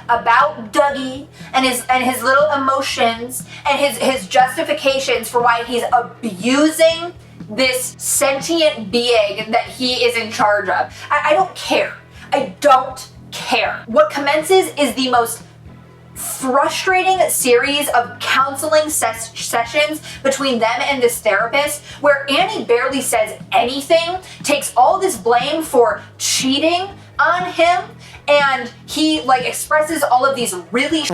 about Dougie and his little emotions and his justifications for why he's abusing this sentient being that he is in charge of. I don't care. I don't care. What commences is the most frustrating series of counseling sessions between them and this therapist, where Annie barely says anything, takes all this blame for cheating on him, and he like expresses all of these really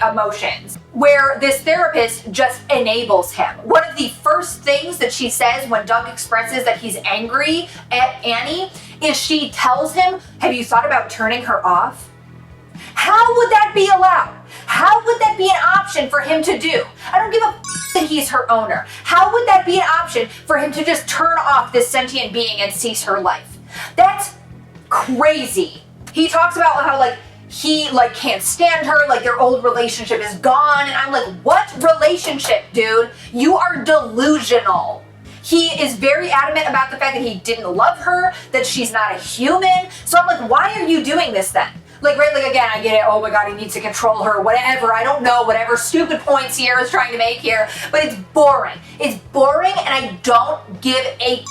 emotions, where this therapist just enables him. One of the first things that she says when Doug expresses that he's angry at Annie is she tells him, have you thought about turning her off? How would that be allowed? How would that be an option for him to do? I don't give a that he's her owner. How would that be an option for him to just turn off this sentient being and cease her life? That's crazy. He talks about how like he like can't stand her, like their old relationship is gone, and I'm like, what relationship, dude? You are delusional. He is very adamant about the fact that he didn't love her, that she's not a human. So I'm like, why are you doing this then? Like, right, like, again, I get it, oh my god, he needs to control her, whatever, I don't know, whatever stupid point Sierra's trying to make here, but it's boring. It's boring, and I don't give a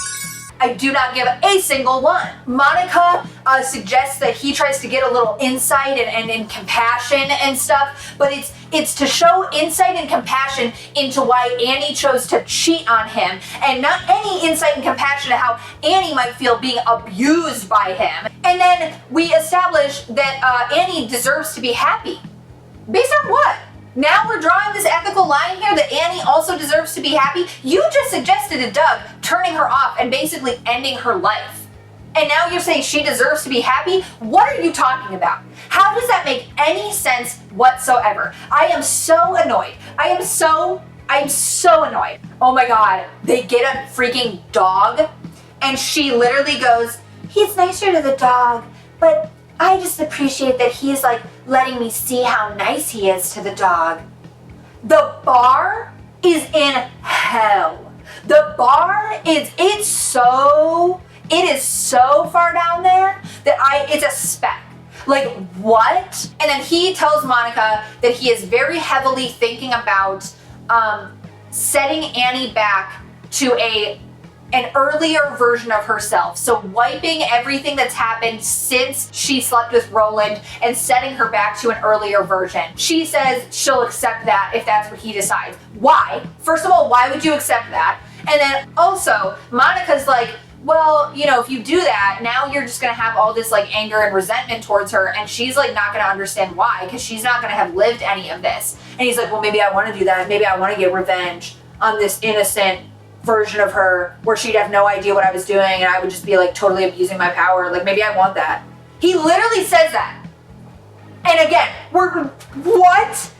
I do not give a single one. Monica suggests that he tries to get a little insight and compassion and stuff, but it's to show insight and compassion into why Annie chose to cheat on him, and not any insight and compassion to how Annie might feel being abused by him. And then we establish that Annie deserves to be happy. Based on what? Now we're drawing this ethical line here that Annie also deserves to be happy? You just suggested to Doug turning her off and basically ending her life. And now you're saying she deserves to be happy? What are you talking about? How does that make any sense whatsoever? I am so annoyed. I'm so annoyed. Oh my god, they get a freaking dog and she literally goes, he's nicer to the dog, but I just appreciate that he's like letting me see how nice he is to the dog. The bar is in hell. The bar is, it is so far down there that it's a speck. Like, what? And then he tells Monica that he is very heavily thinking about setting Annie back to an earlier version of herself. So wiping everything that's happened since she slept with Roland and setting her back to an earlier version. She says she'll accept that if that's what he decides. Why? First of all, why would you accept that? And then also, Monica's like, well, you know, if you do that, now you're just gonna have all this like anger and resentment towards her, and she's like not gonna understand why, because she's not gonna have lived any of this. And he's like, well, maybe I want to do that. Maybe I want to get revenge on this innocent version of her where she'd have no idea what I was doing and I would just be like totally abusing my power. Like, maybe I want that. He literally says that. And again, what?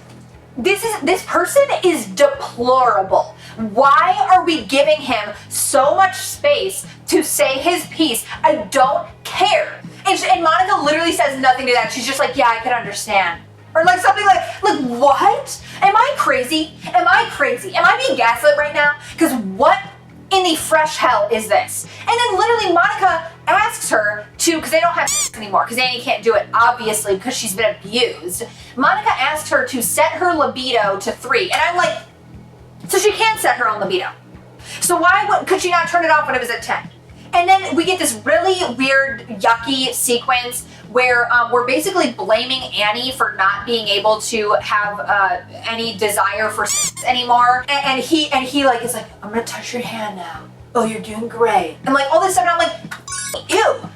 This person is deplorable. Why are we giving him so much space to say his piece? I don't care. And Monica literally says nothing to that. She's just like, yeah, I can understand. Or like something like what? Am I crazy? Am I crazy? Am I being gaslit right now? Because what in the fresh hell is this? And then literally Monica asks her to, because they don't have anymore, because Annie can't do it, obviously, because she's been abused. Monica asks her to set her libido to 3. And I'm like, so she can set her own libido. So could she not turn it off when it was at 10? And then we get this really weird, yucky sequence where we're basically blaming Annie for not being able to have any desire for sex anymore. And he like is like, I'm gonna touch your hand now. Oh, you're doing great. And like all this stuff, and I'm like, ew,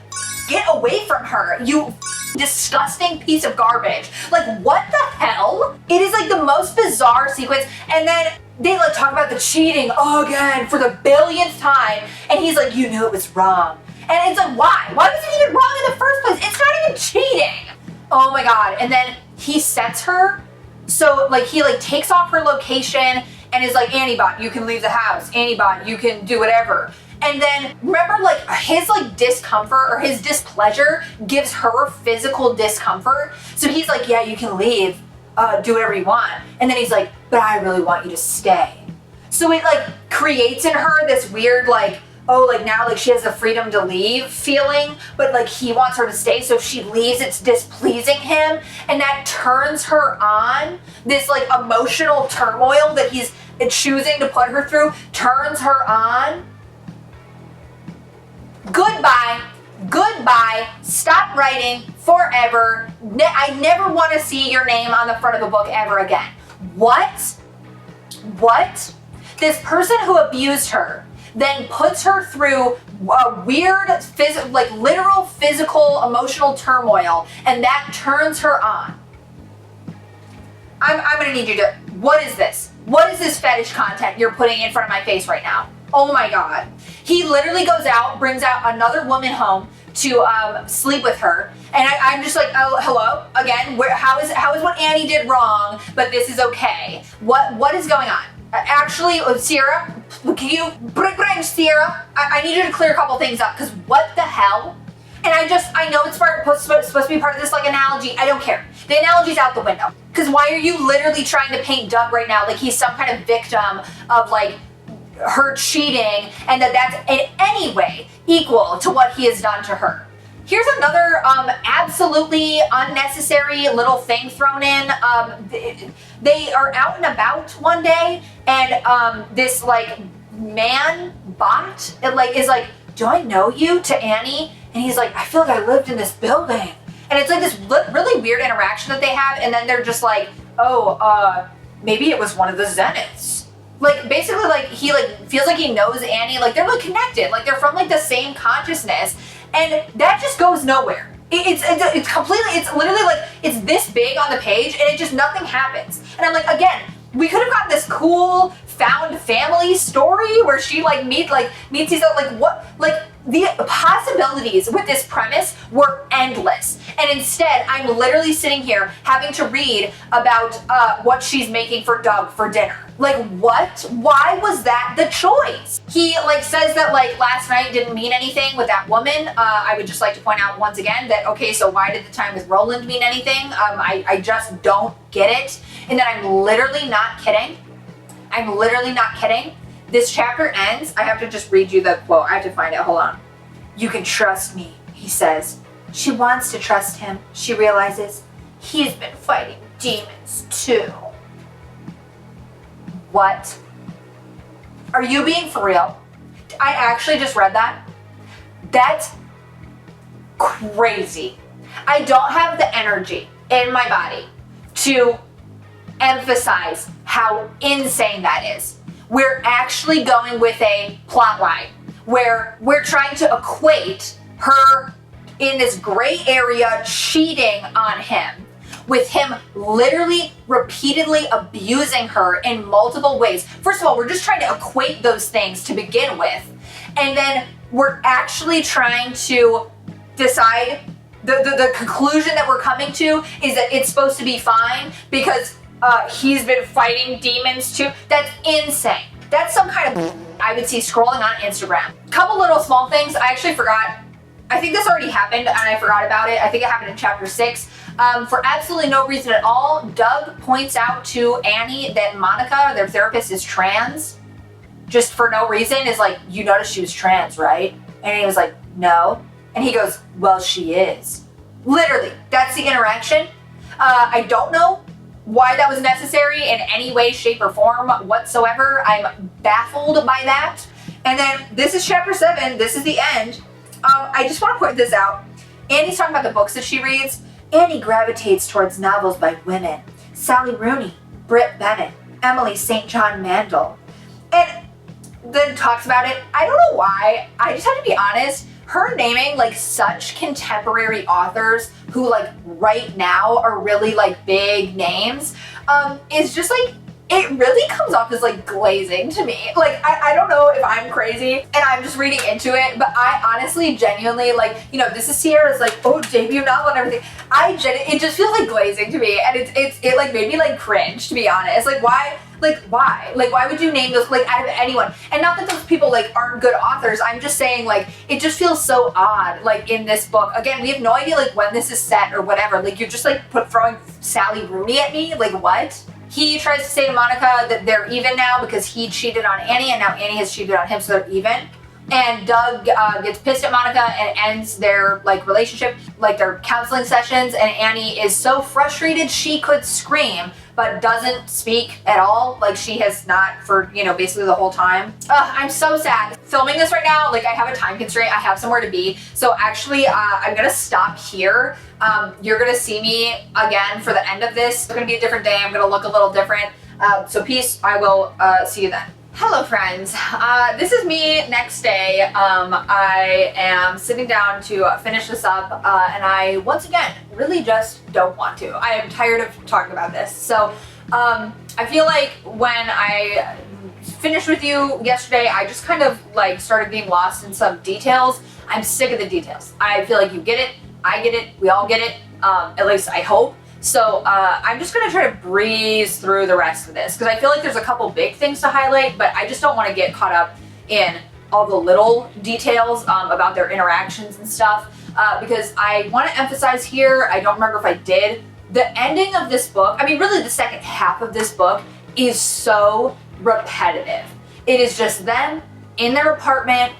get away from her, you disgusting piece of garbage. Like, what the hell? It is like the most bizarre sequence. And then they like talk about the cheating again for the billionth time, and he's like, you knew it was wrong. And it's like, why? Why was it even wrong in the first place? It's not even cheating. Oh my god. And then he sets her, so like he like takes off her location and is like, Annie-bot, you can leave the house. Annie-bot, you can do whatever. And then remember, like his like discomfort or his displeasure gives her physical discomfort. So he's like, yeah, you can leave, do whatever you want. And then he's like, but I really want you to stay. So it like creates in her this weird like, oh, like now like she has the freedom to leave feeling, but like he wants her to stay. So if she leaves, it's displeasing him. And that turns her on. This like emotional turmoil that he's choosing to put her through turns her on. Goodbye. Goodbye. Stop writing forever. I never want to see your name on the front of a book ever again. What? What? This person who abused her then puts her through a weird, like literal physical, emotional turmoil, and that turns her on. I'm gonna need you to, what is this? What is this fetish content you're putting in front of my face right now? Oh my god. He literally goes out, brings out another woman home to sleep with her, and I'm just like, oh, hello again. How is what Annie did wrong, but this is okay? What is going on? Actually, Sierra, can you bring Sierra? I need you to clear a couple things up, because what the hell? And I know it's supposed to be part of this like analogy. I don't care. The analogy's out the window. Because why are you literally trying to paint Doug right now like he's some kind of victim of like her cheating, and that's in any way equal to what he has done to her? Here's another absolutely unnecessary little thing thrown in. They are out and about one day, and this like man bot is like, do I know you, to Annie? And he's like, I feel like I lived in this building. And it's like this really weird interaction that they have, and then they're just like, oh, maybe it was one of the Zeniths. Like, basically, like, he, like, feels like he knows Annie. Like, they're, like, connected. Like, they're from, like, the same consciousness. And that just goes nowhere. It's completely, it's literally, like, it's this big on the page, and it just, nothing happens. And I'm like, again, we could have gotten this cool found family story where she, like, meets these, like, what, like, the possibilities with this premise were endless. And instead, I'm literally sitting here having to read about what she's making for Doug for dinner. Like, what? Why was that the choice? He, like, says that, like, last night didn't mean anything with that woman. I would just like to point out once again that, okay, so why did the time with Roland mean anything? I just don't get it. And then I'm literally not kidding. I'm literally not kidding. This chapter ends. I have to just read you the quote. I have to find it. Hold on. You can trust me, he says. She wants to trust him. She realizes he's been fighting demons too. What? Are you being for real? I actually just read that. That's crazy. I don't have the energy in my body to emphasize how insane that is. We're actually going with a plot line where we're trying to equate her in this gray area cheating on him with him literally repeatedly abusing her in multiple ways. First of all, we're just trying to equate those things to begin with. And then we're actually trying to decide the conclusion that we're coming to is that it's supposed to be fine because he's been fighting demons too. That's insane. That's some kind of I would see scrolling on Instagram. Couple little small things. I actually forgot. I think this already happened and I forgot about it. I think it happened in chapter 6. For absolutely no reason at all, Doug points out to Annie that Monica, their therapist, is trans. Just for no reason, is like, you noticed she was trans, right? And he was like, no. And he goes, well, she is. Literally, that's the interaction. I don't know why that was necessary in any way, shape, or form whatsoever. I'm baffled by that. And then this is chapter 7. This is the end. I just want to point this out. Annie's talking about the books that she reads. Annie gravitates towards novels by women. Sally Rooney, Britt Bennett, Emily St. John Mandel. And then talks about it. I don't know why. I just have to be honest. Her naming like such contemporary authors who like right now are really like big names is just like, it really comes off as like glazing to me. Like, I don't know if I'm crazy and I'm just reading into it, but I honestly, genuinely, like, you know, this is Sierra's like, oh, debut novel and everything. It just feels like glazing to me, and it like made me like cringe, to be honest. Like, why? Like, why? Like, why would you name those, like, out of anyone? And not that those people, like, aren't good authors. I'm just saying, like, it just feels so odd, like, in this book. Again, we have no idea, like, when this is set or whatever. Like, you're just, like, throwing Sally Rooney at me? Like, what? He tries to say to Monica that they're even now because he cheated on Annie, and now Annie has cheated on him, so they're even. And Doug gets pissed at Monica and ends their, like, relationship, like, their counseling sessions, and Annie is so frustrated she could scream, but doesn't speak at all. Like, she has not for, you know, basically the whole time. I'm so sad. Filming this right now, like, I have a time constraint. I have somewhere to be. So actually, I'm gonna stop here. You're gonna see me again for the end of this. It's gonna be a different day. I'm gonna look a little different. So peace. I will see you then. Hello friends, this is me next day. I am sitting down to finish this up and I, once again, really just don't want to. I am tired of talking about this. So I feel like when I finished with you yesterday, I just kind of like started being lost in some details. I'm sick of the details. I feel like you get it, I get it, we all get it, at least I hope. So I'm just gonna try to breeze through the rest of this because I feel like there's a couple big things to highlight, but I just don't want to get caught up in all the little details about their interactions and stuff because I want to emphasize here, I don't remember if I did, the ending of this book, I mean really the second half of this book is so repetitive. It is just them in their apartment,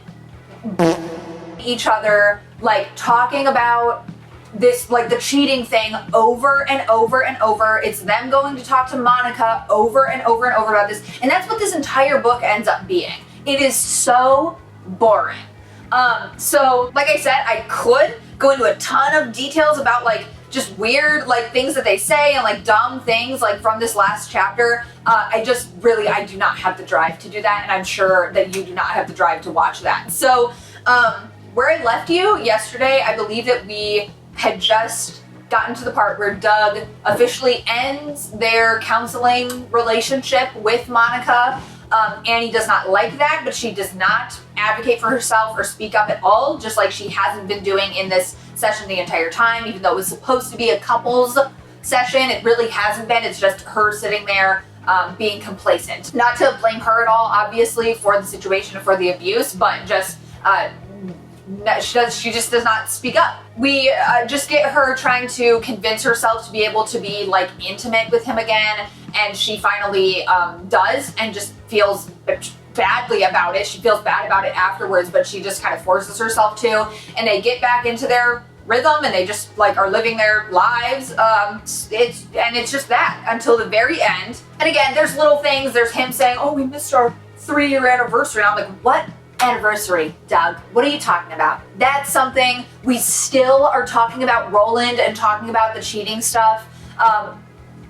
each other, like talking about this, like the cheating thing over and over and over. It's them going to talk to Monica over and over and over about this. And that's what this entire book ends up being. It is so boring. So like I said, I could go into a ton of details about like just weird like things that they say and like dumb things like from this last chapter. I do not have the drive to do that. And I'm sure that you do not have the drive to watch that. So where I left you yesterday, I believe that we had just gotten to the part where Doug officially ends their counseling relationship with Monica. Annie does not like that, but she does not advocate for herself or speak up at all, just like she hasn't been doing in this session the entire time, even though it was supposed to be a couples session. It really hasn't been. It's just her sitting there being complacent. Not to blame her at all, obviously, for the situation or for the abuse, but just she just does not speak up. We just get her trying to convince herself to be able to be like intimate with him again, and she finally does and just feels badly about it. She feels bad about it afterwards, but she just kind of forces herself to, and they get back into their rhythm and they just like are living their lives. It's just that until the very end. And again, there's little things. There's him saying, "Oh, we missed our 3-year anniversary." I'm like, what anniversary, Doug? What are you talking about? That's something we still are talking about Roland and talking about the cheating stuff.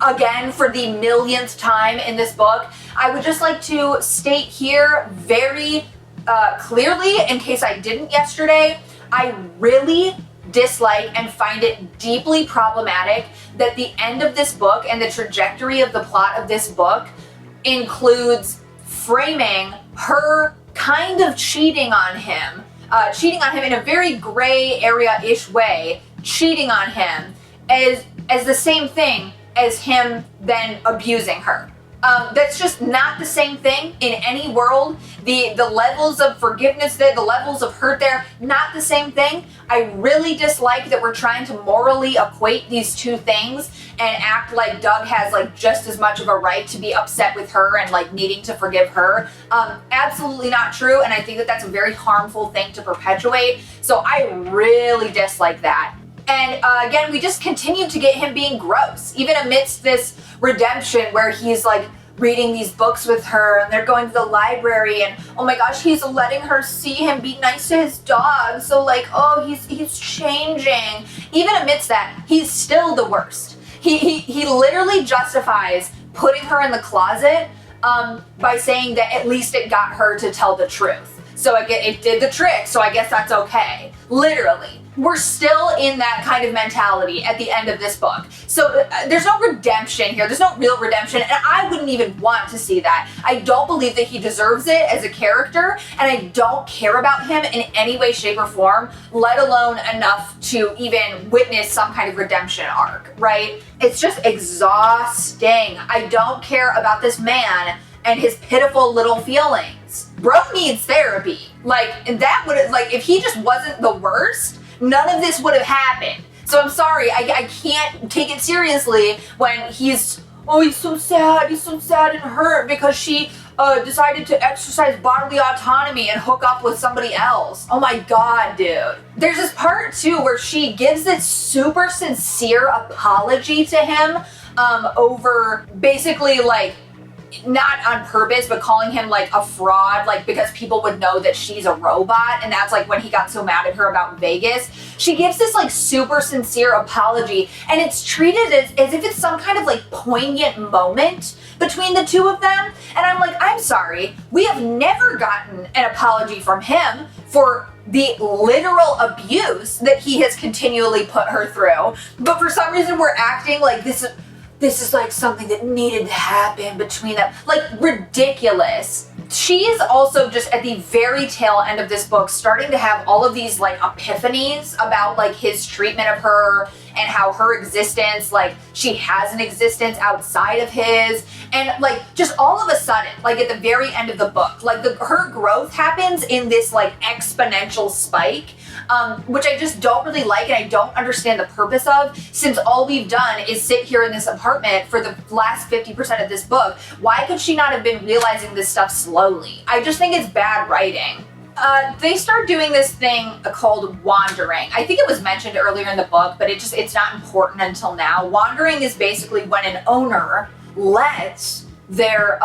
Again, for the millionth time in this book, I would just like to state here very clearly, in case I didn't yesterday, I really dislike and find it deeply problematic that the end of this book and the trajectory of the plot of this book includes framing her kind of cheating on him in a very gray area-ish way, cheating on him as the same thing as him then abusing her. That's just not the same thing in any world. The levels of forgiveness there, the levels of hurt there, not the same thing. I really dislike that we're trying to morally equate these two things and act like Doug has like just as much of a right to be upset with her and like needing to forgive her. Absolutely not true, and I think that that's a very harmful thing to perpetuate. So I really dislike that. And again, we just continue to get him being gross, even amidst this redemption where he's like reading these books with her and they're going to the library and oh my gosh, he's letting her see him be nice to his dog. So like, oh, he's changing. Even amidst that, he's still the worst. He literally justifies putting her in the closet by saying that at least it got her to tell the truth. So it did the trick, so I guess that's okay. Literally. We're still in that kind of mentality at the end of this book. So there's no redemption here. There's no real redemption, and I wouldn't even want to see that. I don't believe that he deserves it as a character, and I don't care about him in any way, shape, or form, let alone enough to even witness some kind of redemption arc, right? It's just exhausting. I don't care about this man and his pitiful little feelings. Bro needs therapy. Like, that would, like, if he just wasn't the worst, none of this would have happened. So I'm sorry, I can't take it seriously when he's so sad and hurt because she decided to exercise bodily autonomy and hook up with somebody else. Oh my god, dude. There's this part too where she gives this super sincere apology to him over basically like, not on purpose, but calling him like a fraud, like because people would know that she's a robot, and that's like when he got so mad at her about Vegas. She gives this like super sincere apology, and it's treated as if it's some kind of like poignant moment between the two of them. And I'm like, I'm sorry, we have never gotten an apology from him for the literal abuse that he has continually put her through. But for some reason we're acting like this is like something that needed to happen between them. Like, ridiculous. She is also just at the very tail end of this book starting to have all of these like epiphanies about like his treatment of her and how her existence, like she has an existence outside of his. And like just all of a sudden, like at the very end of the book, like her growth happens in this like exponential spike. Which I just don't really like and I don't understand the purpose of, since all we've done is sit here in this apartment for the last 50% of this book. Why could she not have been realizing this stuff slowly? I just think it's bad writing. They start doing this thing called wandering. I think it was mentioned earlier in the book, but it's not important until now. Wandering is basically when an owner lets their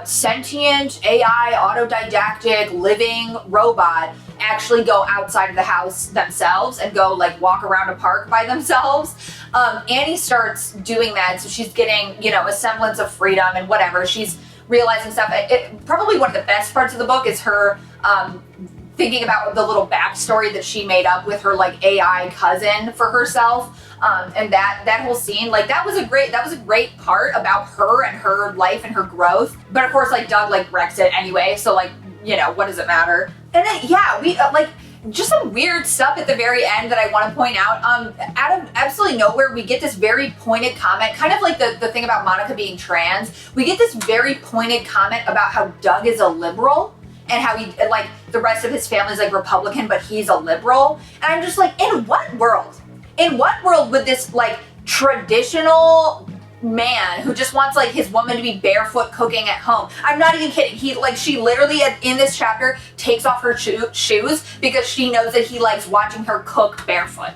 sentient AI autodidactic living robot actually go outside of the house themselves and go like walk around a park by themselves. Annie starts doing that, so she's getting, you know, a semblance of freedom and whatever. She's realizing stuff. Probably one of the best parts of the book is her thinking about the little backstory that she made up with her like AI cousin for herself. And that whole scene, like that was a great part about her and her life and her growth. But of course, like Doug like wrecks it anyway. So like, you know, what does it matter? And then yeah, we like just some weird stuff at the very end that I want to point out. Out of absolutely nowhere, we get this very pointed comment, kind of like the thing about Monica being trans. We get this very pointed comment about how Doug is a liberal and how he, like, the rest of his family's like Republican, but he's a liberal. And I'm just like, in what world? In what world would this like traditional man who just wants like his woman to be barefoot cooking at home? I'm not even kidding. She literally in this chapter takes off her shoes because she knows that he likes watching her cook barefoot.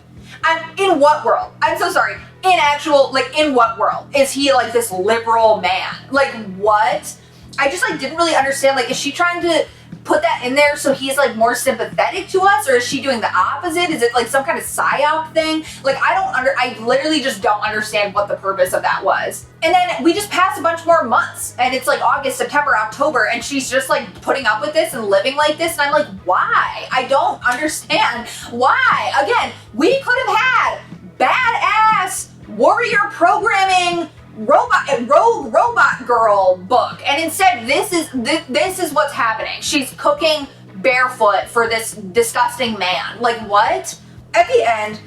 in what world? I'm so sorry. In what world is he like this liberal man? Like what? I just like didn't really understand. Like, is she trying to put that in there so he's like more sympathetic to us, or is she doing the opposite? Is it like some kind of psyop thing? Like, I literally just don't understand what the purpose of that was. And then we just pass a bunch more months, and it's like August, September, October, and she's just like putting up with this and living like this, and I'm like, why? I don't understand why. Again, we could have had badass warrior programming rogue robot girl book, and instead this is what's happening. She's cooking barefoot for this disgusting man. Like, what? At the end,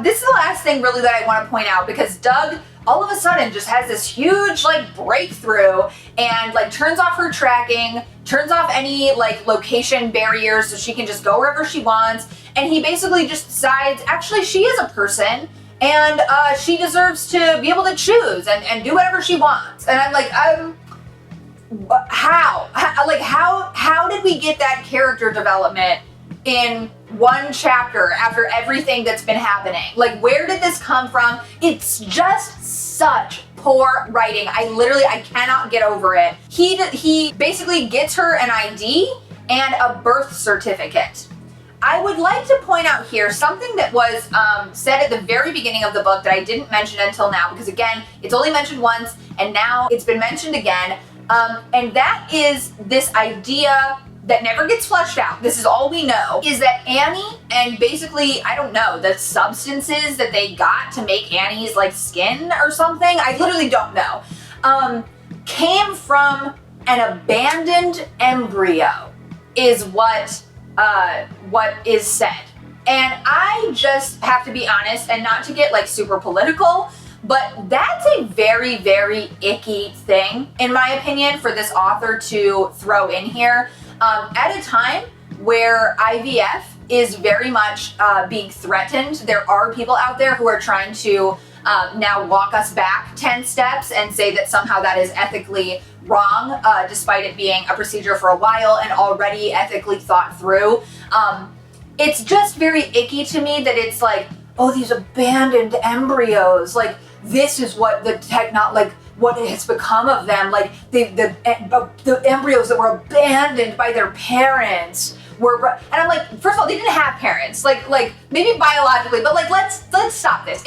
this is the last thing really that I want to point out, because Doug all of a sudden just has this huge like breakthrough and like turns off her tracking, turns off any like location barriers so she can just go wherever she wants, and he basically just decides actually she is a person and she deserves to be able to choose and do whatever she wants. And I'm like, how did we get that character development in one chapter after everything that's been happening? Like, where did this come from? It's just such poor writing. I cannot get over it. He basically gets her an ID and a birth certificate. I would like to point out here something that was said at the very beginning of the book that I didn't mention until now, because again, it's only mentioned once and now it's been mentioned again. And that is this idea that never gets fleshed out. This is all we know, is that Annie and basically, I don't know, the substances that they got to make Annie's like skin or something, I literally don't know, came from an abandoned embryo is what is said. And I just have to be honest, and not to get like super political, but that's a very, very icky thing, in my opinion, for this author to throw in here at a time where IVF is very much being threatened. There are people out there who are trying to now walk us back 10 steps and say that somehow that is ethically wrong, despite it being a procedure for a while and already ethically thought through. It's just very icky to me that it's like, oh, these abandoned embryos, like this is what what has become of them, like the embryos that were abandoned by their parents were, and I'm like, first of all, they didn't have parents, like maybe biologically, but like let's stop this.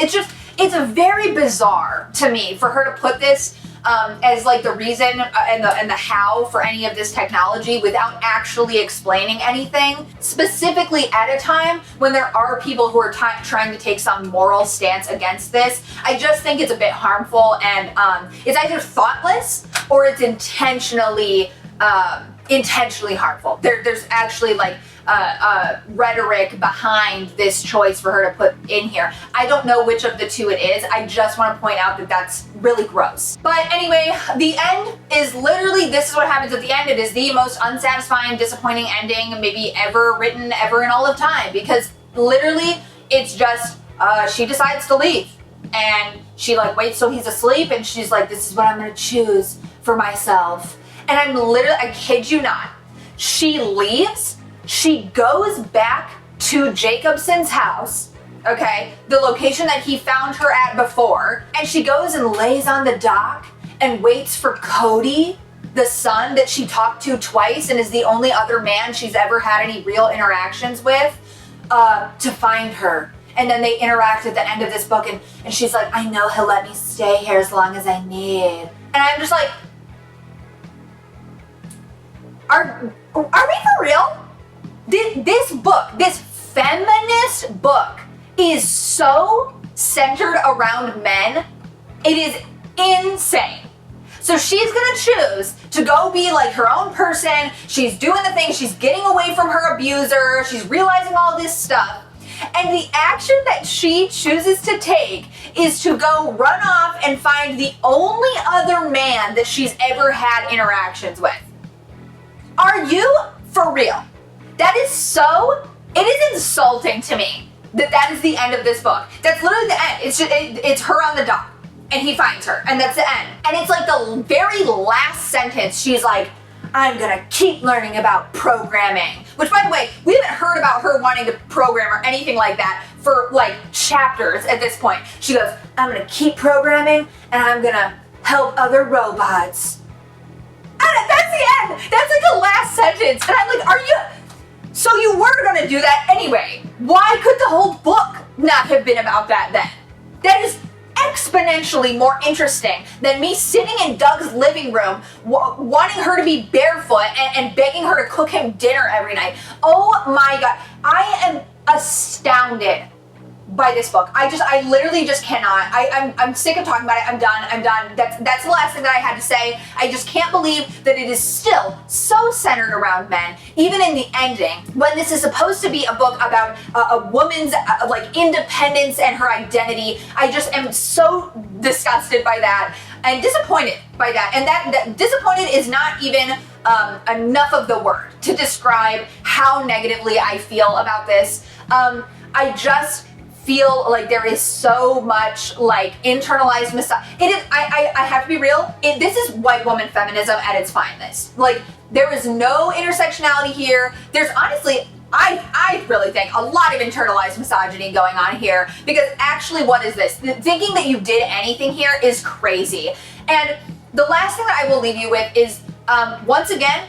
It's a very bizarre to me for her to put this as like the reason and the how for any of this technology without actually explaining anything, specifically at a time when there are people who are trying to take some moral stance against this. I just think it's a bit harmful, and it's either thoughtless or it's intentionally harmful. There's actually like rhetoric behind this choice for her to put in here. I don't know which of the two it is. I just want to point out that that's really gross. But anyway, the end is literally, this is what happens at the end. It is the most unsatisfying, disappointing ending maybe ever written ever in all of time, because literally it's just she decides to leave and she like waits till he's asleep and she's like, this is what I'm gonna choose for myself. And I'm literally, I kid you not, she leaves. She goes back to Jacobson's house, okay, the location that he found her at before, and she goes and lays on the dock and waits for Cody, the son that she talked to twice and is the only other man she's ever had any real interactions with, to find her. And then they interact at the end of this book, and she's like, I know he'll let me stay here as long as I need. And I'm just like, are we for real? This book, this feminist book, is so centered around men. It is insane. So she's gonna choose to go be like her own person. She's doing the thing. She's getting away from her abuser. She's realizing all this stuff. And the action that she chooses to take is to go run off and find the only other man that she's ever had interactions with. Are you for real? That is so, it is insulting to me that is the end of this book. That's literally the end. It's just, it's her on the dock and he finds her and that's the end. And it's like the very last sentence, she's like, I'm gonna keep learning about programming. Which, by the way, we haven't heard about her wanting to program or anything like that for like chapters at this point. She goes, I'm gonna keep programming and I'm gonna help other robots. And that's the end. That's like the last sentence. And I'm like, are you? So you were gonna do that anyway. Why could the whole book not have been about that then? That is exponentially more interesting than me sitting in Doug's living room wanting her to be barefoot and begging her to cook him dinner every night. Oh my God. I am astounded by this book. I literally just cannot. I'm sick of talking about it. I'm done. That's the last thing that I had to say. I just can't believe that it is still so centered around men, even in the ending, when this is supposed to be a book about a woman's like independence and her identity. I just am so disgusted by that and disappointed by that. And that disappointed is not even enough of the word to describe how negatively I feel about this. I just feel like there is so much like internalized it is. I have to be real. This is white woman feminism at its finest. Like there is no intersectionality here. There's honestly, I really think a lot of internalized misogyny going on here, because actually what is this? Thinking that you did anything here is crazy. And the last thing that I will leave you with is once again,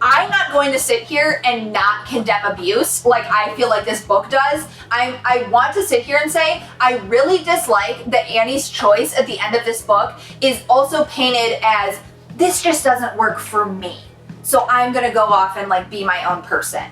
I'm not going to sit here and not condemn abuse like I feel like this book does. I want to sit here and say I really dislike that Annie's choice at the end of this book is also painted as this just doesn't work for me, so I'm gonna go off and like be my own person.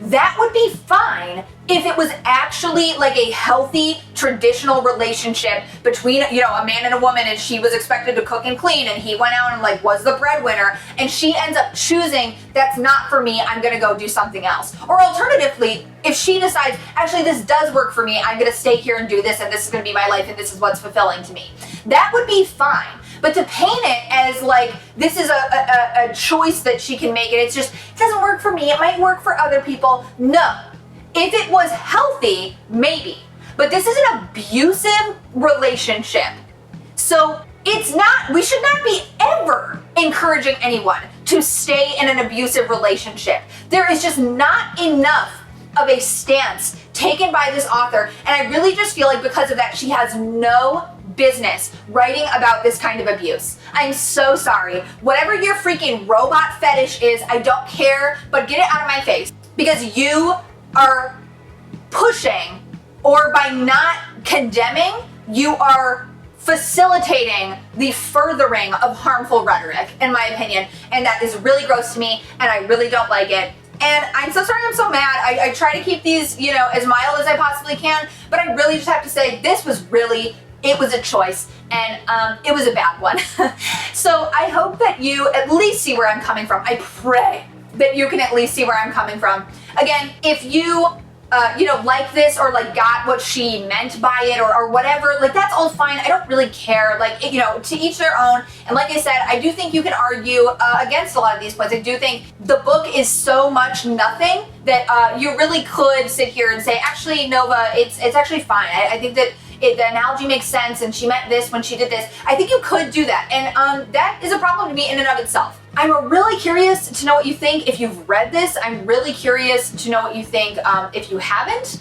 That would be fine if it was actually like a healthy traditional relationship between, you know, a man and a woman, and she was expected to cook and clean and he went out and like was the breadwinner, and she ends up choosing that's not for me, I'm gonna go do something else. Or alternatively, if she decides actually this does work for me, I'm gonna stay here and do this, and this is gonna be my life and this is what's fulfilling to me, that would be fine. But to paint it as like this is a choice that she can make, and it's just, it doesn't work for me, it might work for other people. No. If it was healthy, maybe. But this is an abusive relationship. So it's not, we should not be ever encouraging anyone to stay in an abusive relationship. There is just not enough of a stance taken by this author, and I really just feel like because of that, she has no business writing about this kind of abuse. I'm so sorry. Whatever your freaking robot fetish is, I don't care, but get it out of my face. Because you are pushing, or by not condemning, you are facilitating the furthering of harmful rhetoric, in my opinion. And that is really gross to me, and I really don't like it. And I'm so sorry, I'm so mad. I try to keep these, you know, as mild as I possibly can, but I really just have to say this was really, it was a choice, and it was a bad one. So I hope that you at least see where I'm coming from. I pray that you can at least see where I'm coming from. Again, if you, like this, or like got what she meant by it, or whatever, like that's all fine. I don't really care. Like, to each their own. And like I said, I do think you can argue against a lot of these points. I do think the book is so much nothing that you really could sit here and say, actually, Nova, it's actually fine. I think that the analogy makes sense, and she meant this when she did this. I think you could do that, and that is a problem to me in and of itself. I'm really curious to know what you think if you've read this. I'm really curious to know what you think if you haven't.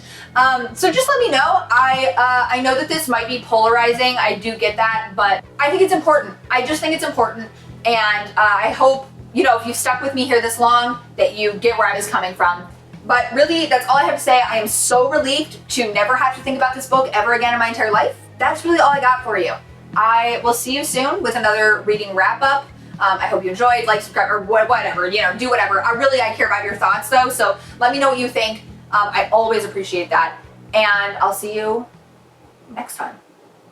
So just let me know. I know that this might be polarizing. I do get that, but I think it's important. I just think it's important, and I hope, if you've stuck with me here this long, that you get where I was coming from. But really, that's all I have to say. I am so relieved to never have to think about this book ever again in my entire life. That's really all I got for you. I will see you soon with another reading wrap-up. I hope you enjoyed, like, subscribe, or whatever, do whatever. I care about your thoughts, though, so let me know what you think. I always appreciate that. And I'll see you next time.